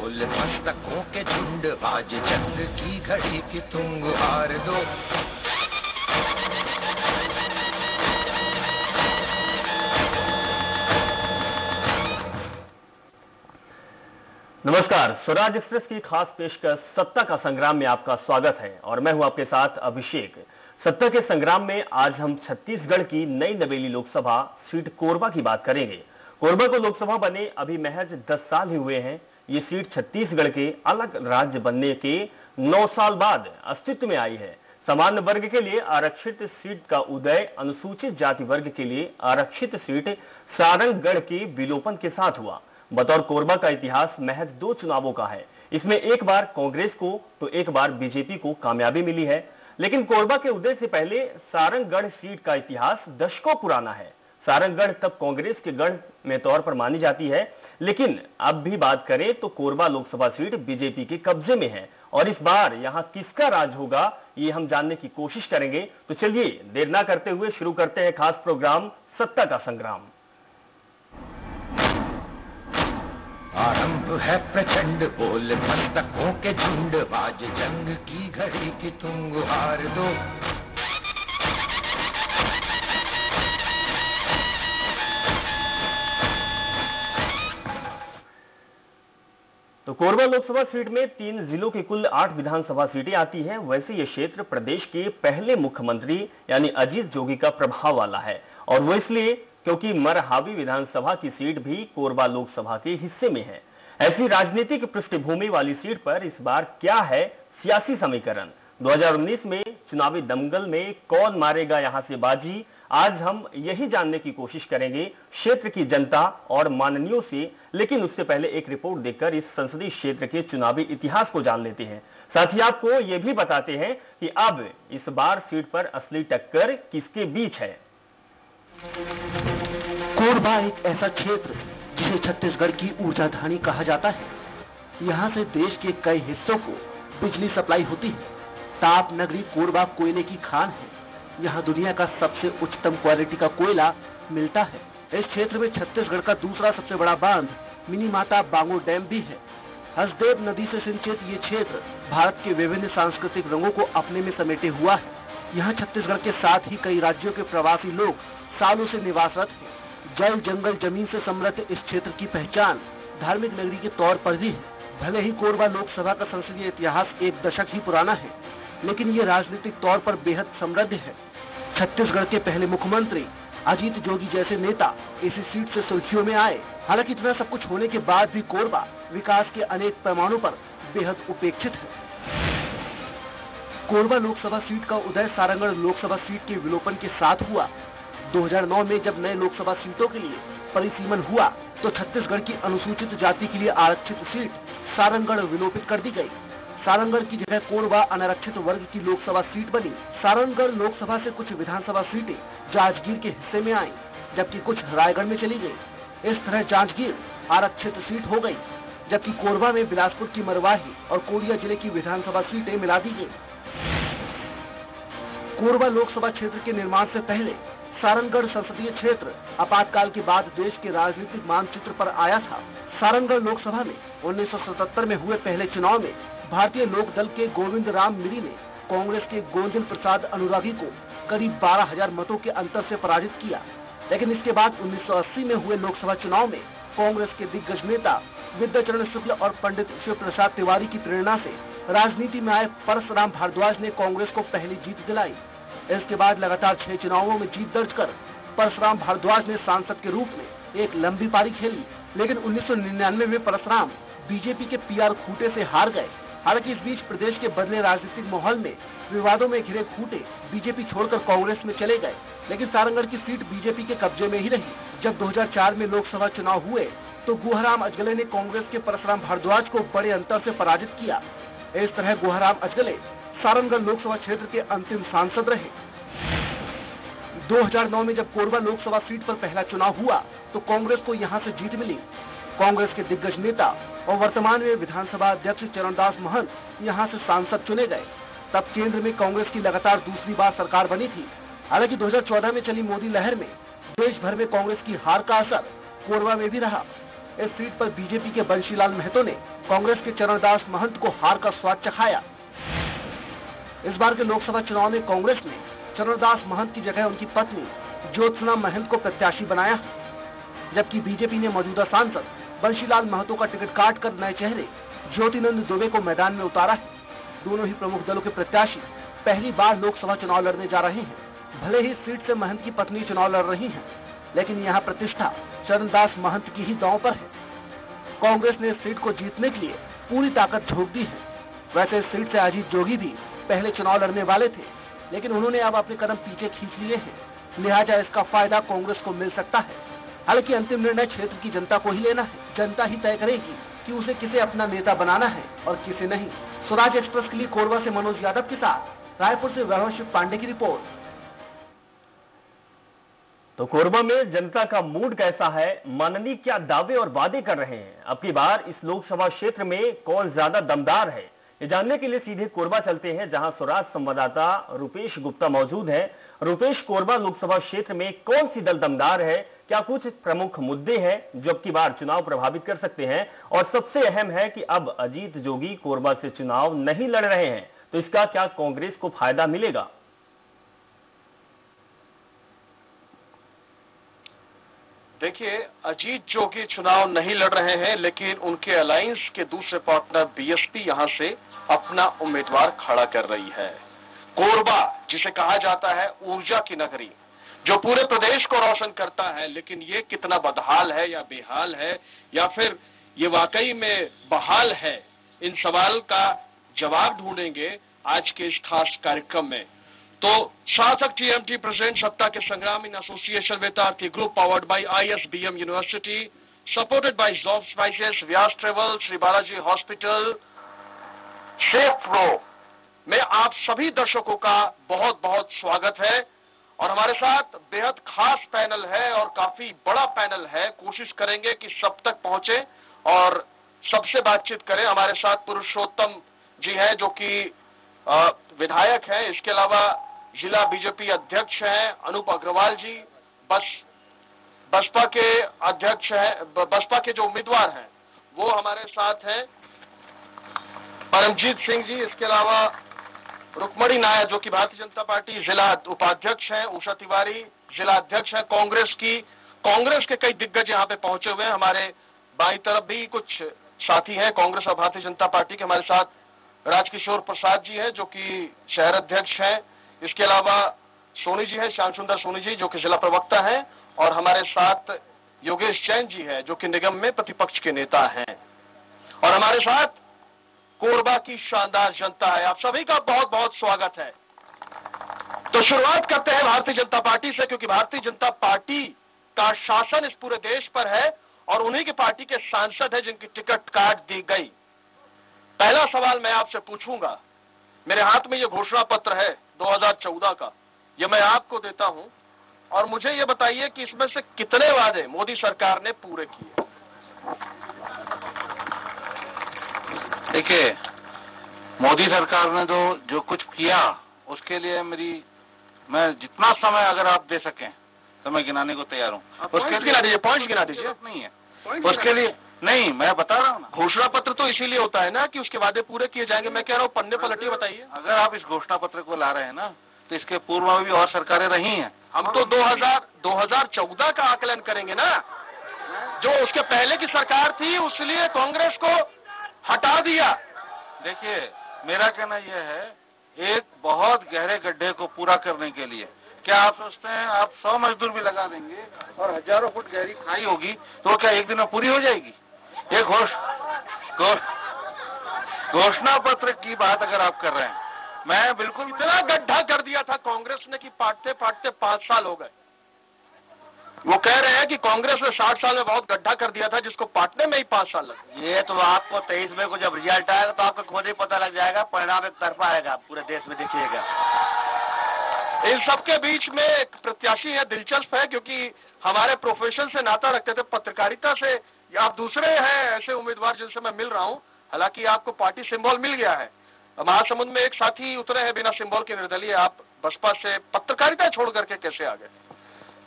बोल मस्तकों के झुंड, आज जंग की घड़ी की तुम हार दो। नमस्कार, स्वराज एक्सप्रेस की खास पेशकश सत्ता का संग्राम में आपका स्वागत है और मैं हूं आपके साथ अभिषेक। सत्ता के संग्राम में आज हम छत्तीसगढ़ की नई नवेली लोकसभा सीट कोरबा की बात करेंगे। कोरबा को लोकसभा बने अभी महज 10 साल ही हुए हैं। ये सीट छत्तीसगढ़ के अलग राज्य बनने के 9 साल बाद अस्तित्व में आई है। सामान्य वर्ग के लिए आरक्षित सीट का उदय अनुसूचित जाति वर्ग के लिए आरक्षित सीट सारंगगढ़ के विलोपन के साथ हुआ। बतौर कोरबा का इतिहास महज 2 चुनावों का है। इसमें एक बार कांग्रेस को तो एक बार बीजेपी को कामयाबी मिली है। लेकिन कोरबा के उदय से पहले सारंगगढ़ सीट का इतिहास दशकों पुराना है। सारंगगढ़ तब कांग्रेस के गढ़ में तौर पर मानी जाती है, लेकिन अब भी बात करें तो कोरबा लोकसभा सीट बीजेपी के कब्जे में है और इस बार यहां किसका राज होगा ये हम जानने की कोशिश करेंगे। तो चलिए देर ना करते हुए शुरू करते हैं खास प्रोग्राम सत्ता का संग्राम। आरंभ है प्रचंड, बोल मस्तकों के झुंड, आज जंग की घड़ी की तुम हार दो। तो कोरबा लोकसभा सीट में 3 जिलों के कुल 8 विधानसभा सीटें आती हैं। वैसे ये क्षेत्र प्रदेश के पहले मुख्यमंत्री यानी अजीत जोगी का प्रभाव वाला है और वो इसलिए क्योंकि मरहावी विधानसभा की सीट भी कोरबा लोकसभा के हिस्से में है। ऐसी राजनीतिक पृष्ठभूमि वाली सीट पर इस बार क्या है सियासी समीकरण? 2019 में चुनावी दंगल में कौन मारेगा यहां से बाजी? आज हम यही जानने की कोशिश करेंगे क्षेत्र की जनता और माननीयों से। लेकिन उससे पहले एक रिपोर्ट देखकर इस संसदीय क्षेत्र के चुनावी इतिहास को जान लेते हैं। साथ ही आपको यह भी बताते हैं कि अब इस बार सीट पर असली टक्कर किसके बीच है। कोरबा एक ऐसा क्षेत्र जिसे छत्तीसगढ़ की ऊर्जाधानी कहा जाता है। यहाँ से देश के कई हिस्सों को बिजली सप्लाई होती है। ताप नगरी कोरबा कोयले की खान है। यहाँ दुनिया का सबसे उच्चतम क्वालिटी का कोयला मिलता है। इस क्षेत्र में छत्तीसगढ़ का दूसरा सबसे बड़ा बांध मिनी माता बांगो डैम भी है। हसदेव नदी से सिंचित ये क्षेत्र भारत के विभिन्न सांस्कृतिक रंगों को अपने में समेटे हुआ है। यहाँ छत्तीसगढ़ के साथ ही कई राज्यों के प्रवासी लोग सालों से निवासरत हैं। जल जंगल जमीन से समृद्ध इस क्षेत्र की पहचान धार्मिक नगरी के तौर पर भी है। भले ही कोरबा लोकसभा का संसदीय इतिहास 1 दशक ही पुराना है, लेकिन ये राजनीतिक तौर पर बेहद समृद्ध है। छत्तीसगढ़ के पहले मुख्यमंत्री अजीत जोगी जैसे नेता इसी सीट से सुर्खियों में आए। हालांकि इतना सब कुछ होने के बाद भी कोरबा विकास के अनेक पैमानों पर बेहद उपेक्षित है। कोरबा लोकसभा सीट का उदय सारंगगढ़ लोकसभा सीट के विलोपन के साथ हुआ। 2009 में जब नए लोकसभा सीटों के लिए परिसीमन हुआ तो छत्तीसगढ़ की अनुसूचित जाति के लिए आरक्षित सीट सारंगगढ़ विलोपित कर दी गई। सारंगगढ़ की जगह कोरबा अनारक्षित वर्ग की लोकसभा सीट बनी। सारंगगढ़ लोकसभा से कुछ विधानसभा सीटें जांजगीर के हिस्से में आईं, जबकि कुछ रायगढ़ में चली गई। इस तरह जांजगीर आरक्षित सीट हो गई, जबकि कोरबा में बिलासपुर की मरवाही और कोरिया जिले की विधानसभा सीटें मिला दी गई। कोरबा लोकसभा क्षेत्र के निर्माण से पहले सारंगगढ़ संसदीय क्षेत्र आपातकाल के बाद देश के राजनीतिक मानचित्र पर आया था। सारंगगढ़ लोकसभा में 1977 में हुए पहले चुनाव में भारतीय लोक दल के गोविंद राम मिरी ने कांग्रेस के गोविंद प्रसाद अनुरागी को करीब 12,000 मतों के अंतर से पराजित किया। लेकिन इसके बाद 1980 में हुए लोकसभा चुनाव में कांग्रेस के दिग्गज नेता विद्याचरण शुक्ल और पंडित शिव प्रसाद तिवारी की प्रेरणा से राजनीति में आए परसराम भारद्वाज ने कांग्रेस को पहली जीत दिलाई। इसके बाद लगातार 6 चुनावों में जीत दर्ज कर परसराम भारद्वाज ने सांसद के रूप में एक लंबी पारी खेली। लेकिन 1999 में परसराम बीजेपी के पीआर खूटे से हार गए। हालांकि इस बीच प्रदेश के बदले राजनीतिक माहौल में विवादों में घिरे खूटे बीजेपी छोड़कर कांग्रेस में चले गए। लेकिन सारंगगढ़ की सीट बीजेपी के कब्जे में ही रही। जब 2004 में लोकसभा चुनाव हुए तो गुहाराम अजगले ने कांग्रेस के परसराम भारद्वाज को बड़े अंतर से पराजित किया। इस तरह गुहाराम अजगले सारंगगढ़ लोकसभा क्षेत्र के अंतिम सांसद रहे। 2009 में जब कोरबा लोकसभा सीट पर पहला चुनाव हुआ तो कांग्रेस को यहां से जीत मिली। कांग्रेस के दिग्गज नेता और वर्तमान में विधानसभा अध्यक्ष चरणदास महंत यहां से सांसद चुने गए। तब केंद्र में कांग्रेस की लगातार दूसरी बार सरकार बनी थी। हालांकि 2014 में चली मोदी लहर में देश भर में कांग्रेस की हार का असर कोरबा में भी रहा। इस सीट पर बीजेपी के बंशीलाल महतो ने कांग्रेस के चरणदास महंत को हार का स्वाद चखाया। इस बार के लोकसभा चुनाव में कांग्रेस ने चरणदास महंत की जगह उनकी पत्नी ज्योत्सना महंत को प्रत्याशी बनाया, जबकि बीजेपी ने मौजूदा सांसद बंशीलाल महतो का टिकट काट कर नए चेहरे ज्योतिनंद दुबे को मैदान में उतारा है। दोनों ही प्रमुख दलों के प्रत्याशी पहली बार लोकसभा चुनाव लड़ने जा रहे हैं। भले ही सीट से महंत की पत्नी चुनाव लड़ रही हैं, लेकिन यहाँ प्रतिष्ठा चरणदास महंत की ही दांव पर है। कांग्रेस ने इस सीट को जीतने के लिए पूरी ताकत झोंक दी है। वैसे इस सीट से अजीत जोगी भी पहले चुनाव लड़ने वाले थे, लेकिन उन्होंने अब अपने कदम पीछे खींच लिए हैं, लिहाजा इसका फायदा कांग्रेस को मिल सकता है। हालांकि अंतिम निर्णय क्षेत्र की जनता को ही लेना है। जनता ही तय करेगी कि उसे किसे अपना नेता बनाना है और किसे नहीं। स्वराज एक्सप्रेस के लिए कोरबा से मनोज यादव के साथ रायपुर से वैभव शिव पांडे की रिपोर्ट। तो कोरबा में जनता का मूड कैसा है, माननीय क्या दावे और वादे कर रहे हैं, अब की बार इस लोकसभा क्षेत्र में कौन ज्यादा दमदार है, ये जानने के लिए सीधे कोरबा चलते हैं, जहां स्वराज संवाददाता रुपेश गुप्ता मौजूद है। रुपेश, कोरबा लोकसभा क्षेत्र में कौन सी दल दमदार है, क्या कुछ प्रमुख मुद्दे हैं जो अब की बार चुनाव प्रभावित कर सकते हैं, और सबसे अहम है कि अब अजीत जोगी कोरबा से चुनाव नहीं लड़ रहे हैं, तो इसका क्या कांग्रेस को फायदा मिलेगा? देखिए, अजीत जोगी चुनाव नहीं लड़ रहे हैं, लेकिन उनके अलायंस के दूसरे पार्टनर बीएसपी यहां से अपना उम्मीदवार खड़ा कर रही है। कोरबा, जिसे कहा जाता है ऊर्जा की नगरी, जो पूरे प्रदेश को रोशन करता है, लेकिन ये कितना बदहाल है या बेहाल है या फिर ये वाकई में बहाल है, इन सवाल का जवाब ढूंढेंगे आज के इस खास कार्यक्रम में। तो शासक टीएमटी प्रेजेंट सत्ता के संग्राम in association with Aarti group powered by ISBM university, supported by job spices, Vyas travel, Shri Balaji hospital, safe pro में आप सभी दर्शकों का बहुत बहुत स्वागत है। और हमारे साथ बेहद खास पैनल है और काफी बड़ा पैनल है। कोशिश करेंगे कि सब तक पहुंचे और सबसे बातचीत करें। हमारे साथ पुरुषोत्तम जी हैं, जो कि विधायक हैं, इसके अलावा जिला बीजेपी अध्यक्ष हैं अनूप अग्रवाल जी, बसपा के अध्यक्ष हैं, बसपा के जो उम्मीदवार हैं वो हमारे साथ हैं परमजीत सिंह जी, इसके अलावा रुक्मणी नायर जो कि भारतीय जनता पार्टी जिला उपाध्यक्ष हैं, उषा तिवारी जिला अध्यक्ष हैं कांग्रेस के कई दिग्गज यहाँ पे पहुंचे हुए हैं। हमारे बाईं तरफ भी कुछ साथी हैं कांग्रेस और भारतीय जनता पार्टी के। हमारे साथ राजकिशोर प्रसाद जी हैं जो कि शहर अध्यक्ष हैं, इसके अलावा सोनी जी हैं, श्याम सुंदर सोनी जी जो कि जिला प्रवक्ता हैं, और हमारे साथ योगेश जैन जी हैं जो कि निगम में प्रतिपक्ष के नेता हैं, और हमारे साथ कोरबा की शानदार जनता है। आप सभी का बहुत बहुत स्वागत है। तो शुरुआत करते हैं भारतीय जनता पार्टी से, क्योंकि भारतीय जनता पार्टी का शासन इस पूरे देश पर है और उन्हीं की पार्टी के सांसद है जिनकी टिकट काट दी गई। पहला सवाल मैं आपसे पूछूंगा, मेरे हाथ में ये घोषणा पत्र है 2014 का, ये मैं आपको देता हूं और मुझे ये बताइए कि इसमें से कितने वादे मोदी सरकार ने पूरे किए। देखिए, मोदी सरकार ने जो कुछ किया उसके लिए मैं जितना समय अगर आप दे सकें तो मैं गिनाने को तैयार हूँ। उसके लिए पॉइंट गिना दीजिए। नहीं है उसके लिए, नहीं, मैं बता रहा हूँ ना, घोषणा पत्र तो इसीलिए होता है ना कि उसके वादे पूरे किए जाएंगे। मैं कह रहा हूँ पन्ने पलटिए बताइए। अगर आप इस घोषणा पत्र को ला रहे हैं ना, तो इसके पूर्व में भी और सरकारें रही हैं। हम तो 2014 का आकलन करेंगे ना, जो उसके पहले की सरकार थी उसलिए कांग्रेस को हटा दिया। देखिए, मेरा कहना यह है, एक बहुत गहरे गड्ढे को पूरा करने के लिए क्या आप सोचते हैं आप 100 मजदूर भी लगा देंगे और हजारों फुट गहरी खाई होगी तो क्या एक दिन में पूरी हो जाएगी? ये घोषणा पत्र की बात अगर आप कर रहे हैं, मैं बिल्कुल इतना गड्ढा कर दिया था कांग्रेस ने कि पाटते पाटते 5 साल हो गए। वो कह रहे हैं कि कांग्रेस ने 60 साल में बहुत गड्ढा कर दिया था जिसको पाटने में ही 5 साल लगे। ये तो आपको 23 मई को जब रिजल्ट आएगा तो आपको खुद ही पता लग जाएगा, परिणाम एक तरफा आएगा, पूरे देश में देखिएगा। इन सबके बीच में एक प्रत्याशी है, दिलचस्प है क्योंकि हमारे प्रोफेशन से नाता रखते थे, पत्रकारिता से। आप दूसरे हैं ऐसे उम्मीदवार जिनसे मैं मिल रहा हूं, हालांकि आपको पार्टी सिंबल मिल गया है। महासमुंद में एक साथी उतरे हैं बिना सिंबल के निर्दलीय, आप बसपा से पत्रकारिता छोड़ करके कैसे आ गए?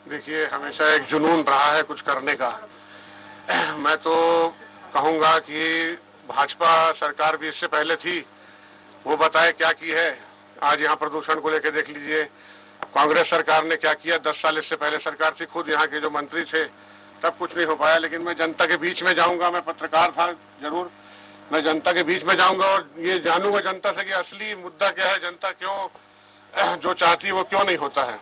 देखिए, हमेशा एक जुनून रहा है कुछ करने का। मैं तो कहूंगा कि भाजपा सरकार भी इससे पहले थी, वो बताए क्या की है। आज यहाँ प्रदूषण को लेकर देख लीजिए, कांग्रेस सरकार ने क्या किया। 10 साल इससे पहले सरकार थी, खुद यहाँ के जो मंत्री थे, तब कुछ नहीं हो पाया। लेकिन मैं जनता के बीच में जाऊंगा, मैं पत्रकार था जरूर, मैं जनता के बीच में जाऊंगा और ये जानूंगा जनता से कि असली मुद्दा क्या है, जनता क्यों जो चाहती है वो क्यों नहीं होता है।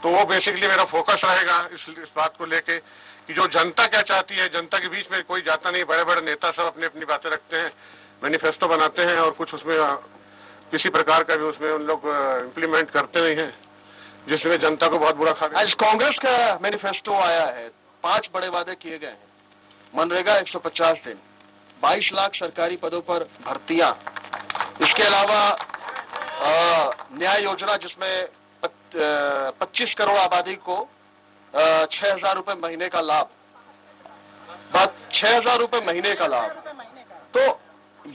तो वो बेसिकली मेरा फोकस रहेगा इस बात को लेके कि जो जनता क्या चाहती है। जनता के बीच में कोई जाता नहीं, बड़े बड़े नेता सब अपनी अपनी बातें रखते हैं, मैनिफेस्टो बनाते हैं और कुछ उसमें किसी प्रकार का भी उसमें उन लोग इम्प्लीमेंट करते नहीं हैं, जिसमें जनता को बहुत बुरा खा। आज कांग्रेस का मैनिफेस्टो आया है, 5 बड़े वादे किए गए हैं। मनरेगा 150 दिन, 22 लाख सरकारी पदों पर भर्तियां, इसके अलावा न्याय योजना जिसमें 25 करोड़ आबादी को 6,000 रुपए महीने का लाभ, 6,000 रुपए महीने का लाभ। तो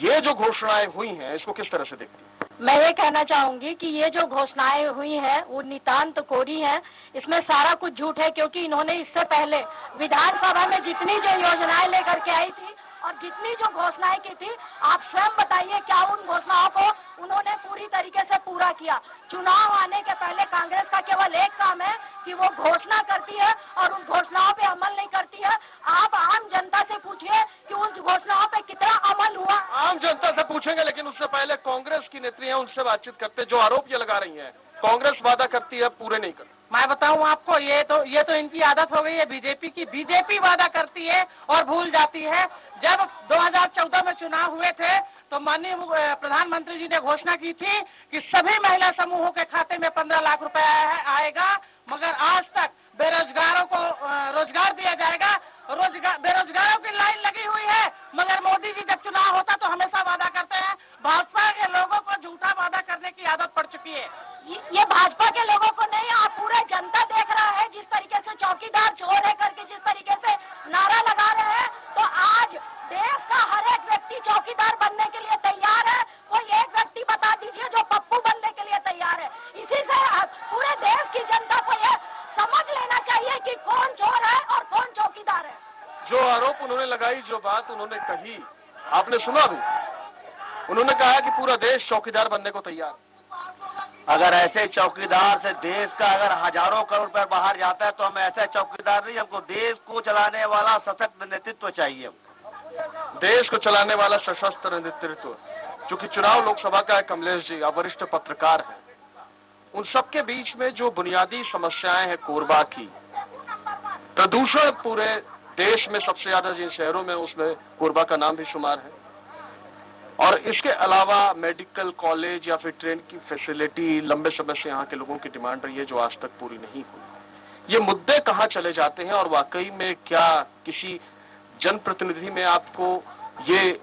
ये जो घोषणाएं हुई हैं, इसको किस तरह से देखती हैं? मैं ये कहना चाहूंगी कि ये जो घोषणाएं हुई हैं वो नितांत कोरी हैं। इसमें सारा कुछ झूठ है, क्योंकि इन्होंने इससे पहले विधानसभा में जितनी जो योजनाएं लेकर के आई थी और जितनी जो घोषणाएं की थी, आप स्वयं बताइए क्या उन घोषणाओं को उन्होंने पूरी तरीके से पूरा किया। चुनाव आने के पहले कांग्रेस का केवल एक काम है कि वो घोषणा करती है और उन घोषणाओं पे अमल नहीं करती है। आप आम जनता से पूछिए कि उन घोषणाओं पे कितना अमल हुआ। आम जनता से पूछेंगे, लेकिन उससे पहले कांग्रेस की नेत्री हैं, उनसे बातचीत करते। जो आरोप ये लगा रही हैं, कांग्रेस वादा करती है, पूरे नहीं करती। मैं बताऊं आपको, ये तो इनकी आदत हो गई है बीजेपी की। बीजेपी वादा करती है और भूल जाती है। जब 2014 में चुनाव हुए थे तो माननीय प्रधानमंत्री जी ने घोषणा की थी कि सभी महिला समूहों के खाते में 15 लाख रुपए आएगा, मगर आज तक बेरोजगारों को रोजगार दिया जाएगा। बेरोजगारों की लाइन लगी हुई है, मगर मोदी जी जब चुनाव होता तो हमेशा वादा करते हैं। भाजपा के लोगों को झूठा वादा करने की आदत पड़ चुकी है। ये भाजपा के लोगों को नहीं, आप पूरा जनता देख रहा है जिस तरीके से चौकीदार चोर है करके जिस तरीके से नारा लगा रहे हैं। तो आज देश का हर एक व्यक्ति चौकीदार बनने के लिए तैयार है। कोई एक व्यक्ति बता दीजिए जो पप्पू बनने के लिए तैयार है। इसी से पूरे देश की जनता को ये समझ लेना चाहिए कि कौन चोर है और कौन चौकीदार है। जो आरोप उन्होंने लगाई, जो बात उन्होंने कही, आपने सुना भी। उन्होंने कहा कि पूरा देश चौकीदार बनने को तैयार। अगर ऐसे चौकीदार से देश का अगर हजारों करोड़ रुपए बाहर जाता है तो हम ऐसे चौकीदार नहीं, हमको देश को चलाने वाला सशक्त नेतृत्व चाहिए। देश को चलाने वाला सशस्त्र नेतृत्व। चूंकि चुनाव लोकसभा का है, कमलेश जी आप वरिष्ठ पत्रकार हैं, उन सबके बीच में जो बुनियादी समस्याएं हैं कोरबा की, प्रदूषण पूरे देश में सबसे ज्यादा जिन शहरों में, उसमें कोरबा का नाम भी शुमार है। और इसके अलावा मेडिकल कॉलेज या फिर ट्रेन की फैसिलिटी लंबे समय से यहाँ के लोगों की डिमांड रही है, जो आज तक पूरी नहीं हुई। ये मुद्दे कहाँ चले जाते हैं और वाकई में क्या किसी जनप्रतिनिधि में आपको ये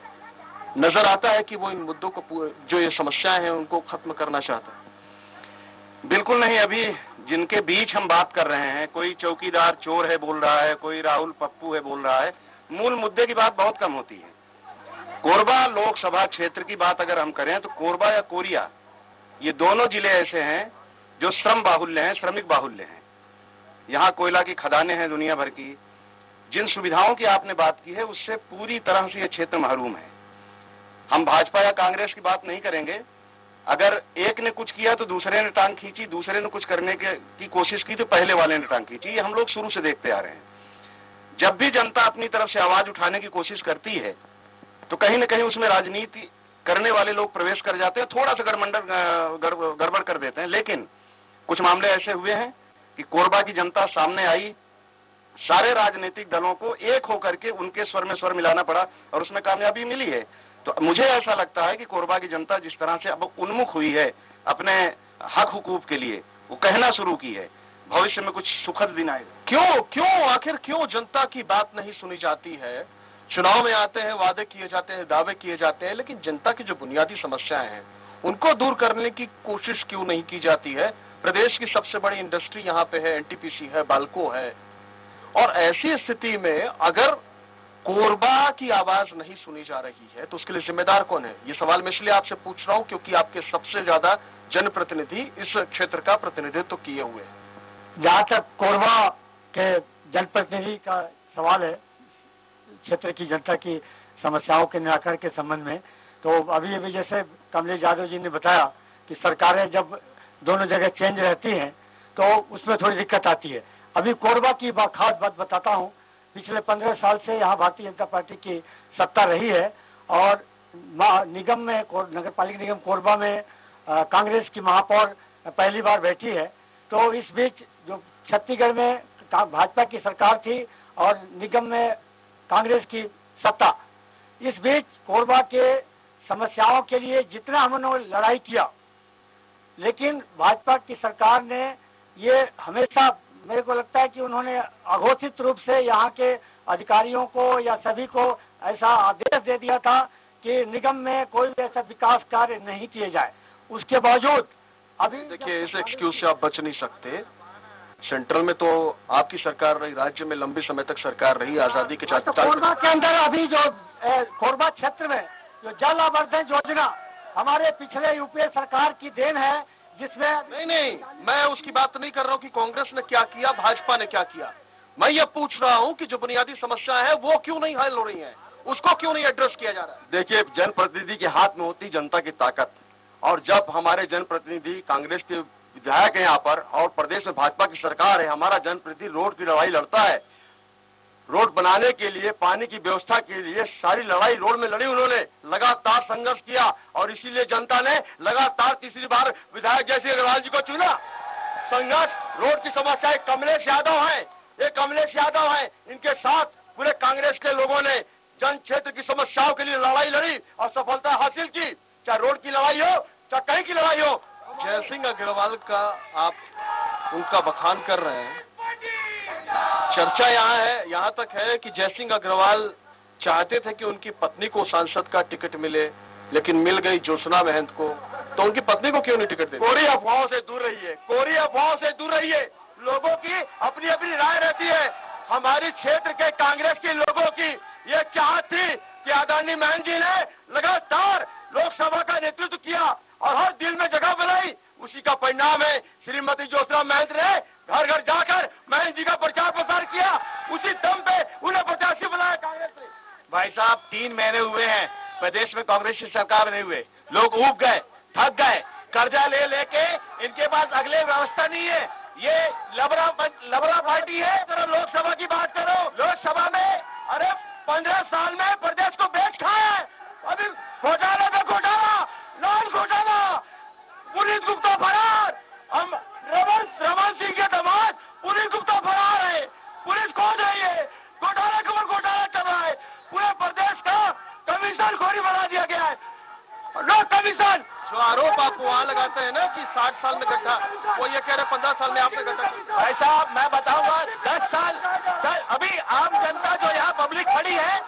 नजर आता है कि वो इन मुद्दों को, जो ये समस्याएं हैं, उनको खत्म करना चाहता है? बिल्कुल नहीं। अभी जिनके बीच हम बात कर रहे हैं, कोई चौकीदार चोर है बोल रहा है, कोई राहुल पप्पू है बोल रहा है, मूल मुद्दे की बात बहुत कम होती है। कोरबा लोकसभा क्षेत्र की बात अगर हम करें तो कोरबा या कोरिया, ये दोनों जिले ऐसे हैं जो श्रम बाहुल्य हैं, श्रमिक बाहुल्य हैं। यहाँ कोयला की खदानें हैं दुनिया भर की। जिन सुविधाओं की आपने बात की है उससे पूरी तरह से ये क्षेत्र महरूम है। हम भाजपा या कांग्रेस की बात नहीं करेंगे। अगर एक ने कुछ किया तो दूसरे ने टांग खींची, दूसरे ने कुछ करने की कोशिश की तो पहले वाले ने टांग खींची। ये हम लोग शुरू से देखते आ रहे हैं। जब भी जनता अपनी तरफ से आवाज उठाने की कोशिश करती है तो कहीं न कहीं उसमें राजनीति करने वाले लोग प्रवेश कर जाते हैं, थोड़ा सा गड़बड़ कर देते हैं। लेकिन कुछ मामले ऐसे हुए हैं कि कोरबा की जनता सामने आई, सारे राजनीतिक दलों को एक होकर के उनके स्वर में स्वर मिलाना पड़ा और उसमें कामयाबी मिली है। तो मुझे ऐसा लगता है कि कोरबा की जनता जिस तरह से अब उन्मुख हुई है अपने हक हुकूक के लिए, वो कहना शुरू की है, भविष्य में कुछ सुखद दिन आएगा। आखिर क्यों जनता की बात नहीं सुनी जाती है? चुनाव में आते हैं, वादे किए जाते हैं, दावे किए जाते हैं, लेकिन जनता की जो बुनियादी समस्याएं हैं उनको दूर करने की कोशिश क्यों नहीं की जाती है? प्रदेश की सबसे बड़ी इंडस्ट्री यहाँ पे है, एनटीपीसी है, बाल्को है, और ऐसी स्थिति में अगर कोरबा की आवाज नहीं सुनी जा रही है तो उसके लिए जिम्मेदार कौन है? ये सवाल मैं इसलिए आपसे पूछ रहा हूं क्योंकि आपके सबसे ज्यादा जनप्रतिनिधि इस क्षेत्र का प्रतिनिधित्व किए हुए हैं। जहाँ तक कोरबा के जनप्रतिनिधि का सवाल है, क्षेत्र की जनता की समस्याओं के निराकरण के संबंध में। तो अभी अभी जैसे कमलेश यादव जी ने बताया कि सरकारें जब दोनों जगह चेंज रहती हैं तो उसमें थोड़ी दिक्कत आती है। अभी कोरबा की खास बात बताता हूँ। पिछले 15 साल से यहाँ भारतीय जनता पार्टी की सत्ता रही है और निगम में नगर पालिका निगम कोरबा में कांग्रेस की महापौर पहली बार बैठी है। तो इस बीच जो छत्तीसगढ़ में भाजपा की सरकार थी और निगम में कांग्रेस की सत्ता, इस बीच कोरबा के समस्याओं के लिए जितना हमने लड़ाई किया, लेकिन भाजपा की सरकार ने ये हमेशा, मेरे को लगता है कि उन्होंने अघोषित रूप से यहाँ के अधिकारियों को या सभी को ऐसा आदेश दे दिया था कि निगम में कोई भी ऐसा विकास कार्य नहीं किए जाए। उसके बावजूद अभी देखिए, इस एक्सक्यूज से आप बच नहीं सकते। सेंट्रल में तो आपकी सरकार रही, राज्य में लंबी समय तक सरकार रही, आजादी के तो कोरबा के अंदर अभी जो कोरबा क्षेत्र में जो जल आवर्धन योजना हमारे पिछले यूपीए सरकार की देन है, जिसमें नहीं, मैं उसकी बात नहीं कर रहा हूँ कि कांग्रेस ने क्या किया, भाजपा ने क्या किया। मैं ये पूछ रहा हूँ कि जो बुनियादी समस्या है वो क्यों नहीं हल हो रही है, उसको क्यों नहीं एड्रेस किया जा रहा है। देखिए, जनप्रतिनिधि के हाथ में होती जनता की ताकत, और जब हमारे जनप्रतिनिधि कांग्रेस के विधायक हैं यहाँ पर और प्रदेश में भाजपा की सरकार है, हमारा जनप्रतिनिधि रोड की लड़ाई लड़ता है। रोड बनाने के लिए, पानी की व्यवस्था के लिए सारी लड़ाई रोड में लड़ी उन्होंने, लगातार संघर्ष किया और इसीलिए जनता ने लगातार तीसरी बार विधायक जयसिंह अग्रवाल जी को चुना। संघर्ष, रोड की समस्या कमलेश यादव है, ये कमलेश यादव है, इनके साथ पूरे कांग्रेस के लोगों ने जन क्षेत्र की समस्याओं के लिए लड़ाई लड़ी और सफलता हासिल की, चाहे रोड की लड़ाई हो चाहे कहीं की लड़ाई हो। जयसिंह अग्रवाल का आप उनका बखान कर रहे हैं। चर्चा यहाँ तक है कि जयसिंह अग्रवाल चाहते थे कि उनकी पत्नी को सांसद का टिकट मिले, लेकिन मिल गई ज्योत्सना महंत को, तो उनकी पत्नी को क्यों नहीं टिकट देते? कोरी अफवाहों से दूर रहिए, कोरी अफवाहों से दूर रहिए। लोगों की अपनी अपनी राय रहती है। हमारी क्षेत्र के कांग्रेस के लोगों की ये चाहत थी कि आदरणीय महंत जी ने लगातार लोकसभा का नेतृत्व किया और हर दिल में जगह बनाई। उसी का परिणाम है श्रीमती ज्योत्सना महंत ने घर घर जाकर महंत जी का प्रचार प्रसार किया, उसी दम पे उन्हें प्रत्याशी बनाया कांग्रेस ने। भाई साहब, 3 महीने हुए हैं प्रदेश में कांग्रेस की सरकार नहीं हुए, लोग ऊब गए, थक गए, कर्जा ले लेके इनके पास अगले व्यवस्था नहीं है। ये लबरा पार्टी है। जरा लोकसभा की बात करो, लोकसभा में अरे 15 साल में प्रदेश को बेच खाया है। अभी घोटाला पे घोटाला, नॉन घोटाला, पुनीत गुप्ता फरार, हम रमन सिंह के दामाद पुनीत गुप्ता फरार है, पुलिस खोज रही है, घोटाला के ऊपर घोटाला चल रहा है, पूरे प्रदेश का कमीशन खोरी बना दिया गया है। No commission. जो आरोप आप वहाँ लगाते हैं ना कि 60 साल में गड्ढा, वो ये कह रहे 15 साल में आपने गड्ढा। भाई साहब, मैं बताऊंगा 10 साल अभी आम जनता जो यहाँ पब्लिक खड़ी है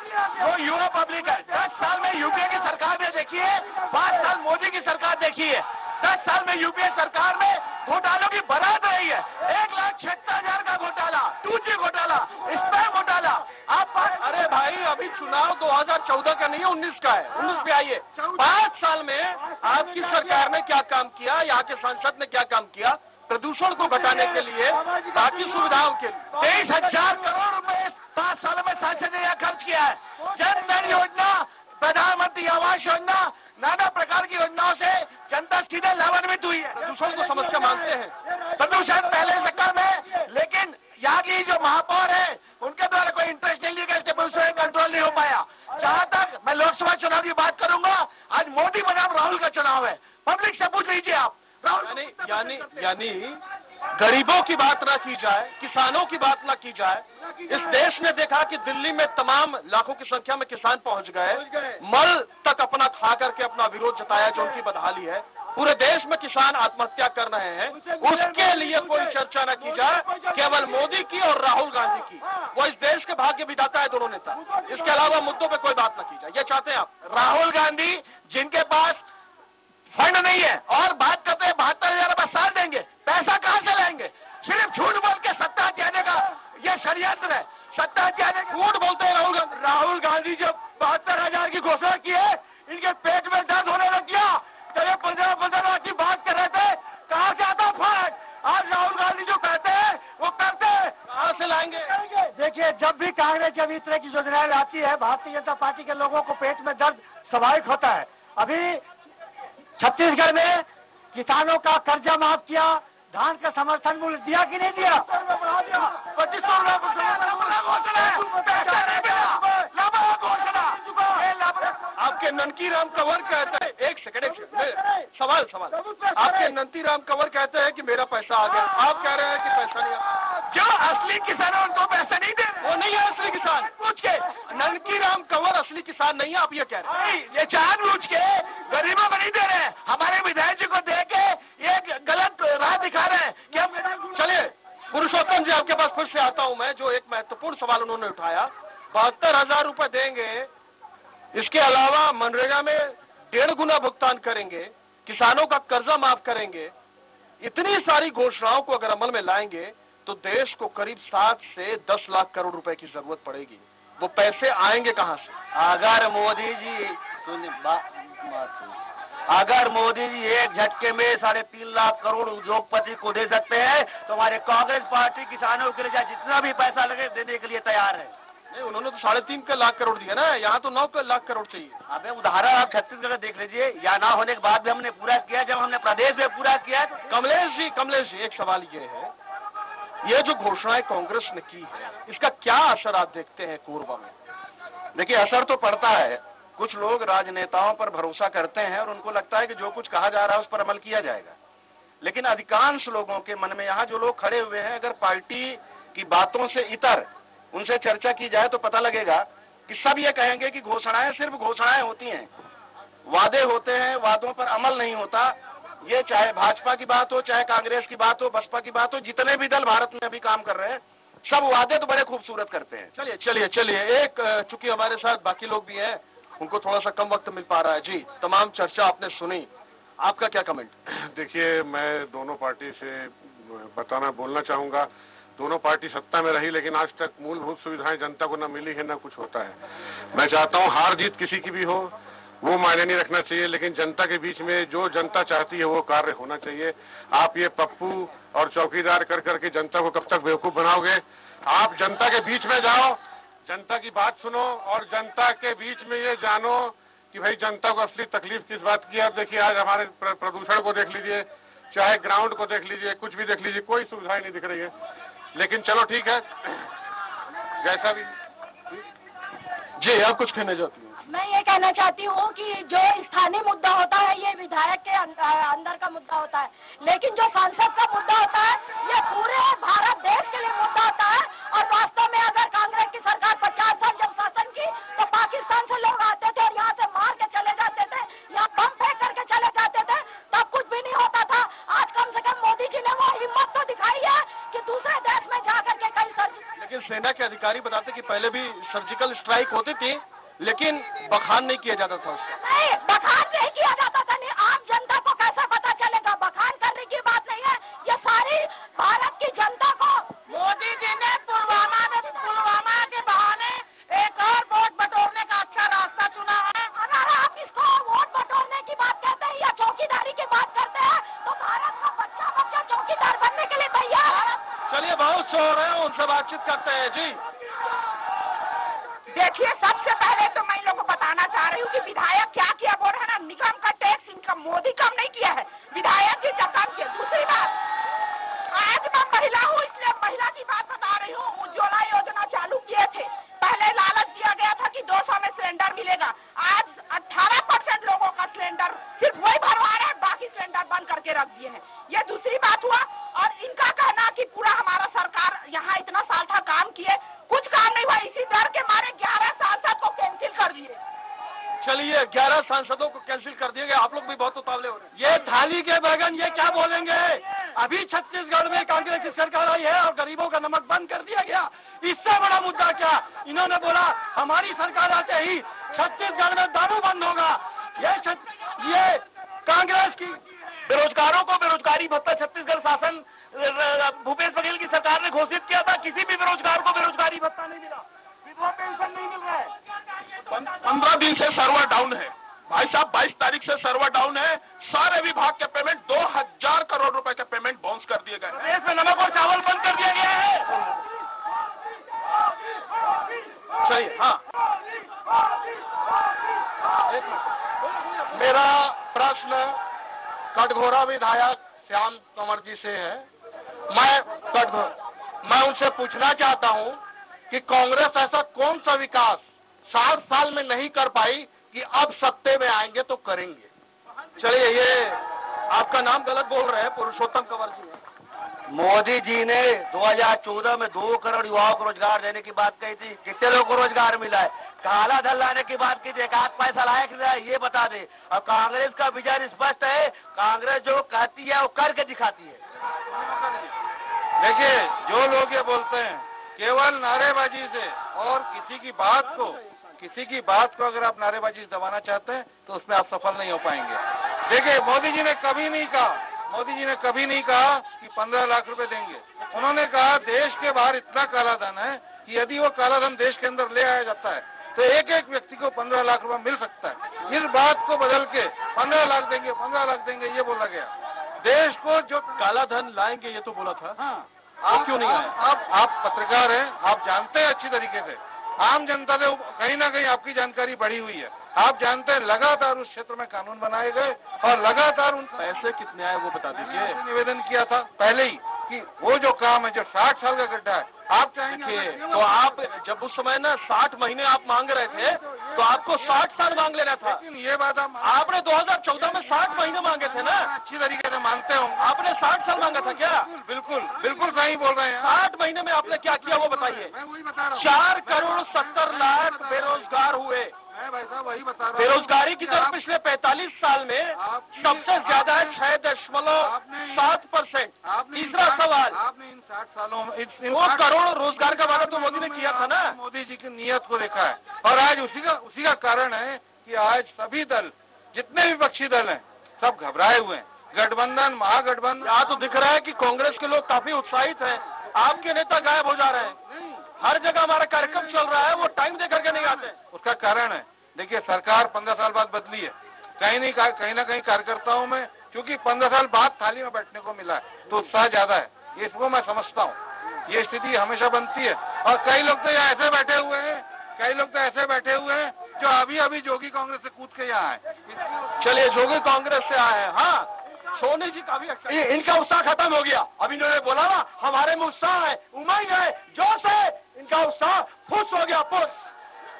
वो युवा पब्लिक है। 10 साल में यूपीए की सरकार ने देखी है, 5 साल मोदी की सरकार देखी है। 10 साल में यूपीए सरकार में घोटालों की बारात रही है। 1,76,000 का घोटाला, 2G घोटाला, स्पैम घोटाला। आप अरे भाई, अभी चुनाव 2014 का नहीं है, 19 का है। 19 पे आइए। 5 साल में आपकी सरकार ने क्या काम किया, यहाँ के सांसद ने क्या काम किया प्रदूषण को घटाने के लिए, बाकी सुविधाओं के लिए? 23,000 करोड़ रुपए 5 सालों में सांसद ने यहाँ खर्च किया है। जन धन योजना, प्रधानमंत्री आवास योजना, नाना प्रकार की योजनाओं से जनता सीधे लाभान्वित हुई है। प्रदूषण को समस्या मानते हैं। प्रदूषण पहले से कम है, लेकिन यहाँ की जो महापौर है उनके द्वारा कोई इंटरेस्ट नहीं लिया, प्रदूषण कंट्रोल नहीं हो पाया। जहाँ तक मैं लोकसभा चुनाव की बात करूंगा, आज मोदी बनाम राहुल का चुनाव है। पब्लिक से पूछ लीजिए आप। यानी गरीबों की बात ना की जाए, किसानों की बात ना की जाए। इस देश ने देखा कि दिल्ली में तमाम लाखों की संख्या में किसान पहुंच गए, मल तक अपना खा करके अपना विरोध जताया, जो उनकी बदहाली है। पूरे देश में किसान आत्महत्या कर रहे हैं, उसके लिए कोई चर्चा न की जाए, केवल मोदी की और राहुल गांधी की। वो इस देश के भाग्य विधाता है दोनों नेता। इसके अलावा मुद्दों पे कोई बात न की जाए, ये चाहते हैं आप? राहुल गांधी जिनके पास फंड नहीं है और बात करते हैं 72,000 रुपए साल देंगे, पैसा कहाँ से लाएंगे? सिर्फ झूठ बोल के सत्ता जाने का ये षड्यंत्र है। सत्ता जाने झूठ बोलते हैं राहुल गांधी जब 72,000 की घोषणा की है, इनके पेट में दर्द होने लग गया। जब ये 15 की बात कर रहे थे, कहाँ से आता फंड? आज राहुल गांधी जो कहते हैं वो करते हैं, कहाँ से लाएंगे? देखिए, जब भी कांग्रेस ने जब इस तरह की योजनाएं लाती है, भारतीय जनता पार्टी के लोगों को पेट में दर्द स्वाभाविक होता है। अभी छत्तीसगढ़ में किसानों का कर्जा माफ किया, धान का समर्थन मूल्य दिया कि नहीं दिया? 25 आपके ननकी राम कंवर कहते हैं, एक सेकंड सवाल आपके ननकी राम कंवर कहते हैं कि मेरा पैसा आ गया, आप कह रहे हैं कि पैसा नहीं आया। जो असली किसान है उनको पैसा नहीं दे रहे, वो नहीं है असली किसान। पूछ के ननकी राम कंवर असली किसान नहीं है, आप ये कह रहे हैं? ये जानबूझ के गरीबों को नहीं दे रहे हैं, हमारे विधायक जी को दे के ये गलत राह दिखा रहे हैं कि हम। चलिए पुरुषोत्तम जी, आपके पास फिर से आता हूं मैं। जो एक महत्वपूर्ण सवाल उन्होंने उठाया, 72,000 रुपए देंगे, इसके अलावा मनरेगा में 1.5 गुना भुगतान करेंगे, किसानों का कर्जा माफ करेंगे। इतनी सारी घोषणाओं को अगर अमल में लाएंगे तो देश को करीब 7 से 10 लाख करोड़ रुपए की जरूरत पड़ेगी। वो पैसे आएंगे कहां से? अगर मोदी जी एक झटके में 3.5 लाख करोड़ उद्योगपति को दे सकते हैं तो हमारे कांग्रेस पार्टी किसानों के लिए जितना भी पैसा लगे देने के लिए तैयार है। नहीं, उन्होंने तो 3.5 लाख करोड़ दिया ना, यहाँ तो 9 लाख करोड़ चाहिए। अबे उदाहरण आप छत्तीसगढ़ देख लीजिए, या ना होने के बाद भी हमने पूरा किया, जब हमने प्रदेश में पूरा किया। कमलेश जी एक सवाल ये है, ये जो घोषणाएं कांग्रेस ने की है, इसका क्या असर आप देखते हैं कोरबा में? देखिए, असर तो पड़ता है। कुछ लोग राजनेताओं पर भरोसा करते हैं और उनको लगता है कि जो कुछ कहा जा रहा है उस पर अमल किया जाएगा, लेकिन अधिकांश लोगों के मन में, यहाँ जो लोग खड़े हुए हैं, अगर पार्टी की बातों से इतर उनसे चर्चा की जाए तो पता लगेगा कि सब ये कहेंगे कि घोषणाएं सिर्फ घोषणाएं होती हैं, वादे होते हैं, वादों पर अमल नहीं होता। ये चाहे भाजपा की बात हो, चाहे कांग्रेस की बात हो, बसपा की बात हो, जितने भी दल भारत में अभी काम कर रहे हैं, सब वादे तो बड़े खूबसूरत करते हैं। चलिए एक चूंकि हमारे साथ बाकी लोग भी हैं, उनको थोड़ा सा कम वक्त मिल पा रहा है। जी, तमाम चर्चा आपने सुनी, आपका क्या कमेंट? देखिए, मैं दोनों पार्टी से बोलना चाहूंगा। दोनों पार्टी सत्ता में रही, लेकिन आज तक मूलभूत सुविधाएं जनता को न मिली है, न कुछ होता है। मैं चाहता हूं हार जीत किसी की भी हो, वो मायने नहीं रखना चाहिए, लेकिन जनता के बीच में जो जनता चाहती है वो कार्य होना चाहिए। आप ये पप्पू और चौकीदार कर करके जनता को कब तक बेवकूफ बनाओगे? आप जनता के बीच में जाओ, जनता की बात सुनो और जनता के बीच में ये जानो कि भाई जनता को असली तकलीफ किस बात की है। अब देखिए, आज हमारे प्रदूषण को देख लीजिए, चाहे ग्राउंड को देख लीजिए, कुछ भी देख लीजिए, कोई सुविधाएं नहीं दिख रही है। लेकिन चलो ठीक है, जैसा भी। जी, आप कुछ कहना चाहती हैं? मैं ये कहना चाहती हूँ कि जो स्थानीय मुद्दा होता है ये विधायक के अंदर का मुद्दा होता है, लेकिन जो सांसद का मुद्दा होता है ये पूरे भारत देश के लिए मुद्दा होता है। और वास्तव में अगर कांग्रेस की सरकार 50 साल जब शासन की तो पाकिस्तान से लोग आते थे और यहाँ से मार के चले जाते थे, यहाँ बम फेंक करके चले जाते थे, तब कुछ भी नहीं होता था। आज कम से कम मोदी जी ने वो हिम्मत तो दिखाई है कि दूसरे देश में जाकर के कई लेकिन सेना के अधिकारी बताते कि पहले भी सर्जिकल स्ट्राइक होती थी, लेकिन बखान नहीं किया जाता था उसका। नहीं, बखान नहीं किया जाता था। नहीं, आम जनता को कैसे पता चलेगा? बखान करने की बात नहीं है, ये सारी भारत की जनता को मोदी जी ने पुलवामा के बहाने एक और वोट बटोरने का अच्छा रास्ता चुना है। अगर आप इसको वोट बटोरने की बात करते हैं या चौकीदारी की बात करते हैं तो भारत का बच्चा चौकीदार बनने के लिए तैयार। चलिए, बहुत सो रहे हैं, उनसे बातचीत करते हैं। जी देखिए, सबसे पहले तो मैं लोगों को बताना चाह रही हूँ कि विधायक क्या किया, बोल रहे हैं ना, निगम का टैक्स इनकम मोदी कम नहीं किया है, विधायक जी का काम किया। दूसरी बात, आज मैं महिला हूँ इसलिए महिला की बात बता रही हूँ। उज्ज्वला योजना चालू किए थे, पहले लालच दिया गया था कि 200 में सिलेंडर मिलेगा, आज 18% लोगों का सिलेंडर सिर्फ वही भरवा रहे हैं, बाकी सिलेंडर बंद करके रख दिए हैं। ये दूसरी बात हुआ। और इनका कहना कि पूरा हमारा सरकार यहाँ इतना साल था काम किए, कुछ काम नहीं हुआ, इसी डर के मारे 11 सांसद को कैंसिल कर दिए। चलिए, 11 सांसदों को कैंसिल कर दिए गए। आप लोग भी बहुत उतावले हो रहे हैं। ये थाली के बैगन, ये क्या बोलेंगे? अभी छत्तीसगढ़ में कांग्रेस की सरकार आई है और गरीबों का नमक बंद कर दिया गया, इससे बड़ा मुद्दा क्या? इन्होंने बोला हमारी सरकार आते ही छत्तीसगढ़ में दारू बंद होगा। ये कांग्रेस की बेरोजगारों को बेरोजगारी भत्ता छत्तीसगढ़ शासन भूपेश बघेल की सरकार ने घोषित किया था, किसी भी बेरोजगार को बेरोजगारी भत्ता नहीं मिला, विधवा पेंशन नहीं मिल रहा है। 15 दिन से सर्वर डाउन है भाई साहब, 22 तारीख से सर्वर डाउन है। सारे विभाग के पेमेंट 2000 करोड़ रुपए के पेमेंट बाउंस कर दिए गए। प्रदेश में नमक और चावल बंद कर दिया गया है। चलिए, हाँ, मेरा प्रश्न कटघोरा विधायक श्याम कंवर जी से है। मैं उनसे पूछना चाहता हूं कि कांग्रेस ऐसा कौन सा विकास 60 साल में नहीं कर पाई कि अब सत्ते में आएंगे तो करेंगे। चलिए, ये आपका नाम गलत बोल रहे हैं, पुरुषोत्तम कंवर जी हैं। मोदी जी ने 2014 में 2 करोड़ युवाओं को रोजगार देने की बात कही थी। कितने लोगों को रोजगार मिला है? काला धन लाने की बात की थी, 1 पैसा लाया कि नहीं ये बता दे। और कांग्रेस का विजन स्पष्ट है, कांग्रेस जो कहती है वो करके दिखाती है। देखिए, जो लोग ये बोलते हैं केवल नारेबाजी से, और किसी की बात को अगर आप नारेबाजी से दबाना चाहते हैं तो उसमें आप सफल नहीं हो पाएंगे। देखिए, मोदी जी ने कभी नहीं कहा कि 15 लाख रुपए देंगे। उन्होंने कहा देश के बाहर इतना काला धन है कि यदि वो काला धन देश के अंदर ले आया जाता है तो एक एक व्यक्ति को 15 लाख रुपए मिल सकता है। इस बात को बदल के 15 लाख देंगे ये बोला गया। देश को जो काला धन लाएंगे ये तो बोला था। हाँ, आप क्यों नहीं आए? आप पत्रकार हैं, आप जानते हैं अच्छी तरीके से। आम जनता से कहीं ना कहीं आपकी जानकारी बढ़ी हुई है। आप जानते हैं लगातार उस क्षेत्र में कानून बनाए गए और लगातार उन पैसे कितने आए वो बता दीजिए। निवेदन किया था पहले ही कि वो जो काम है, जो 60 साल का गड्ढा है, आप चाहेंगे तो आप जब उस समय ना 60 महीने आप मांग रहे थे तो आपको 60 साल मांग लेना था। लेकिन ये बात आपने 2014 में 60 महीने मांगे थे ना। अच्छी तरीके से मानते हो। आपने 60 साल मांगा था क्या? बिल्कुल सही बोल रहे हैं। 60 महीने में आपने क्या किया वो बताइए। मैं वही बता रहा हूँ। 4 करोड़ 70 लाख बेरोजगार हुए। मैं भाई साहब वही बता रहा हूँ। बेरोजगारी की दर पिछले 45 साल में सबसे ज्यादा है, 6.7%। तीसरा सवाल, आपने इन 60 सालों में 2 करोड़ रोजगार का वादा तो मोदी ने किया था ना। मोदी जी की नीयत को देखा है और आज उसी का कारण है कि आज सभी दल, जितने विपक्षी दल हैं, सब घबराए हुए हैं। गठबंधन, महागठबंधन। यहाँ तो दिख रहा है कि कांग्रेस के लोग काफी उत्साहित हैं। आपके नेता गायब हो जा रहे हैं। हर जगह हमारा कार्यक्रम चल रहा है, वो टाइम दे करके नहीं आते। उसका कारण है, देखिए, सरकार 15 साल बाद बदली है। कहीं ना कहीं कार्यकर्ताओं में, क्योंकि 15 साल बाद थाली में बैठने को मिला है तो उत्साह ज्यादा है। इसको मैं समझता हूँ। ये स्थिति हमेशा बनती है और कई लोग तो यहाँ ऐसे बैठे हुए हैं जो अभी जोगी कांग्रेस से कूद के यहाँ आए। चलिए, जोगी कांग्रेस से आए हैं। हाँ, सोनी जी का भी इनका उत्साह खत्म हो गया। अभी इन्होंने बोला ना हमारे में उत्साह है, उमंग है, जोश है। इनका उत्साह फुस हो गया, फुस।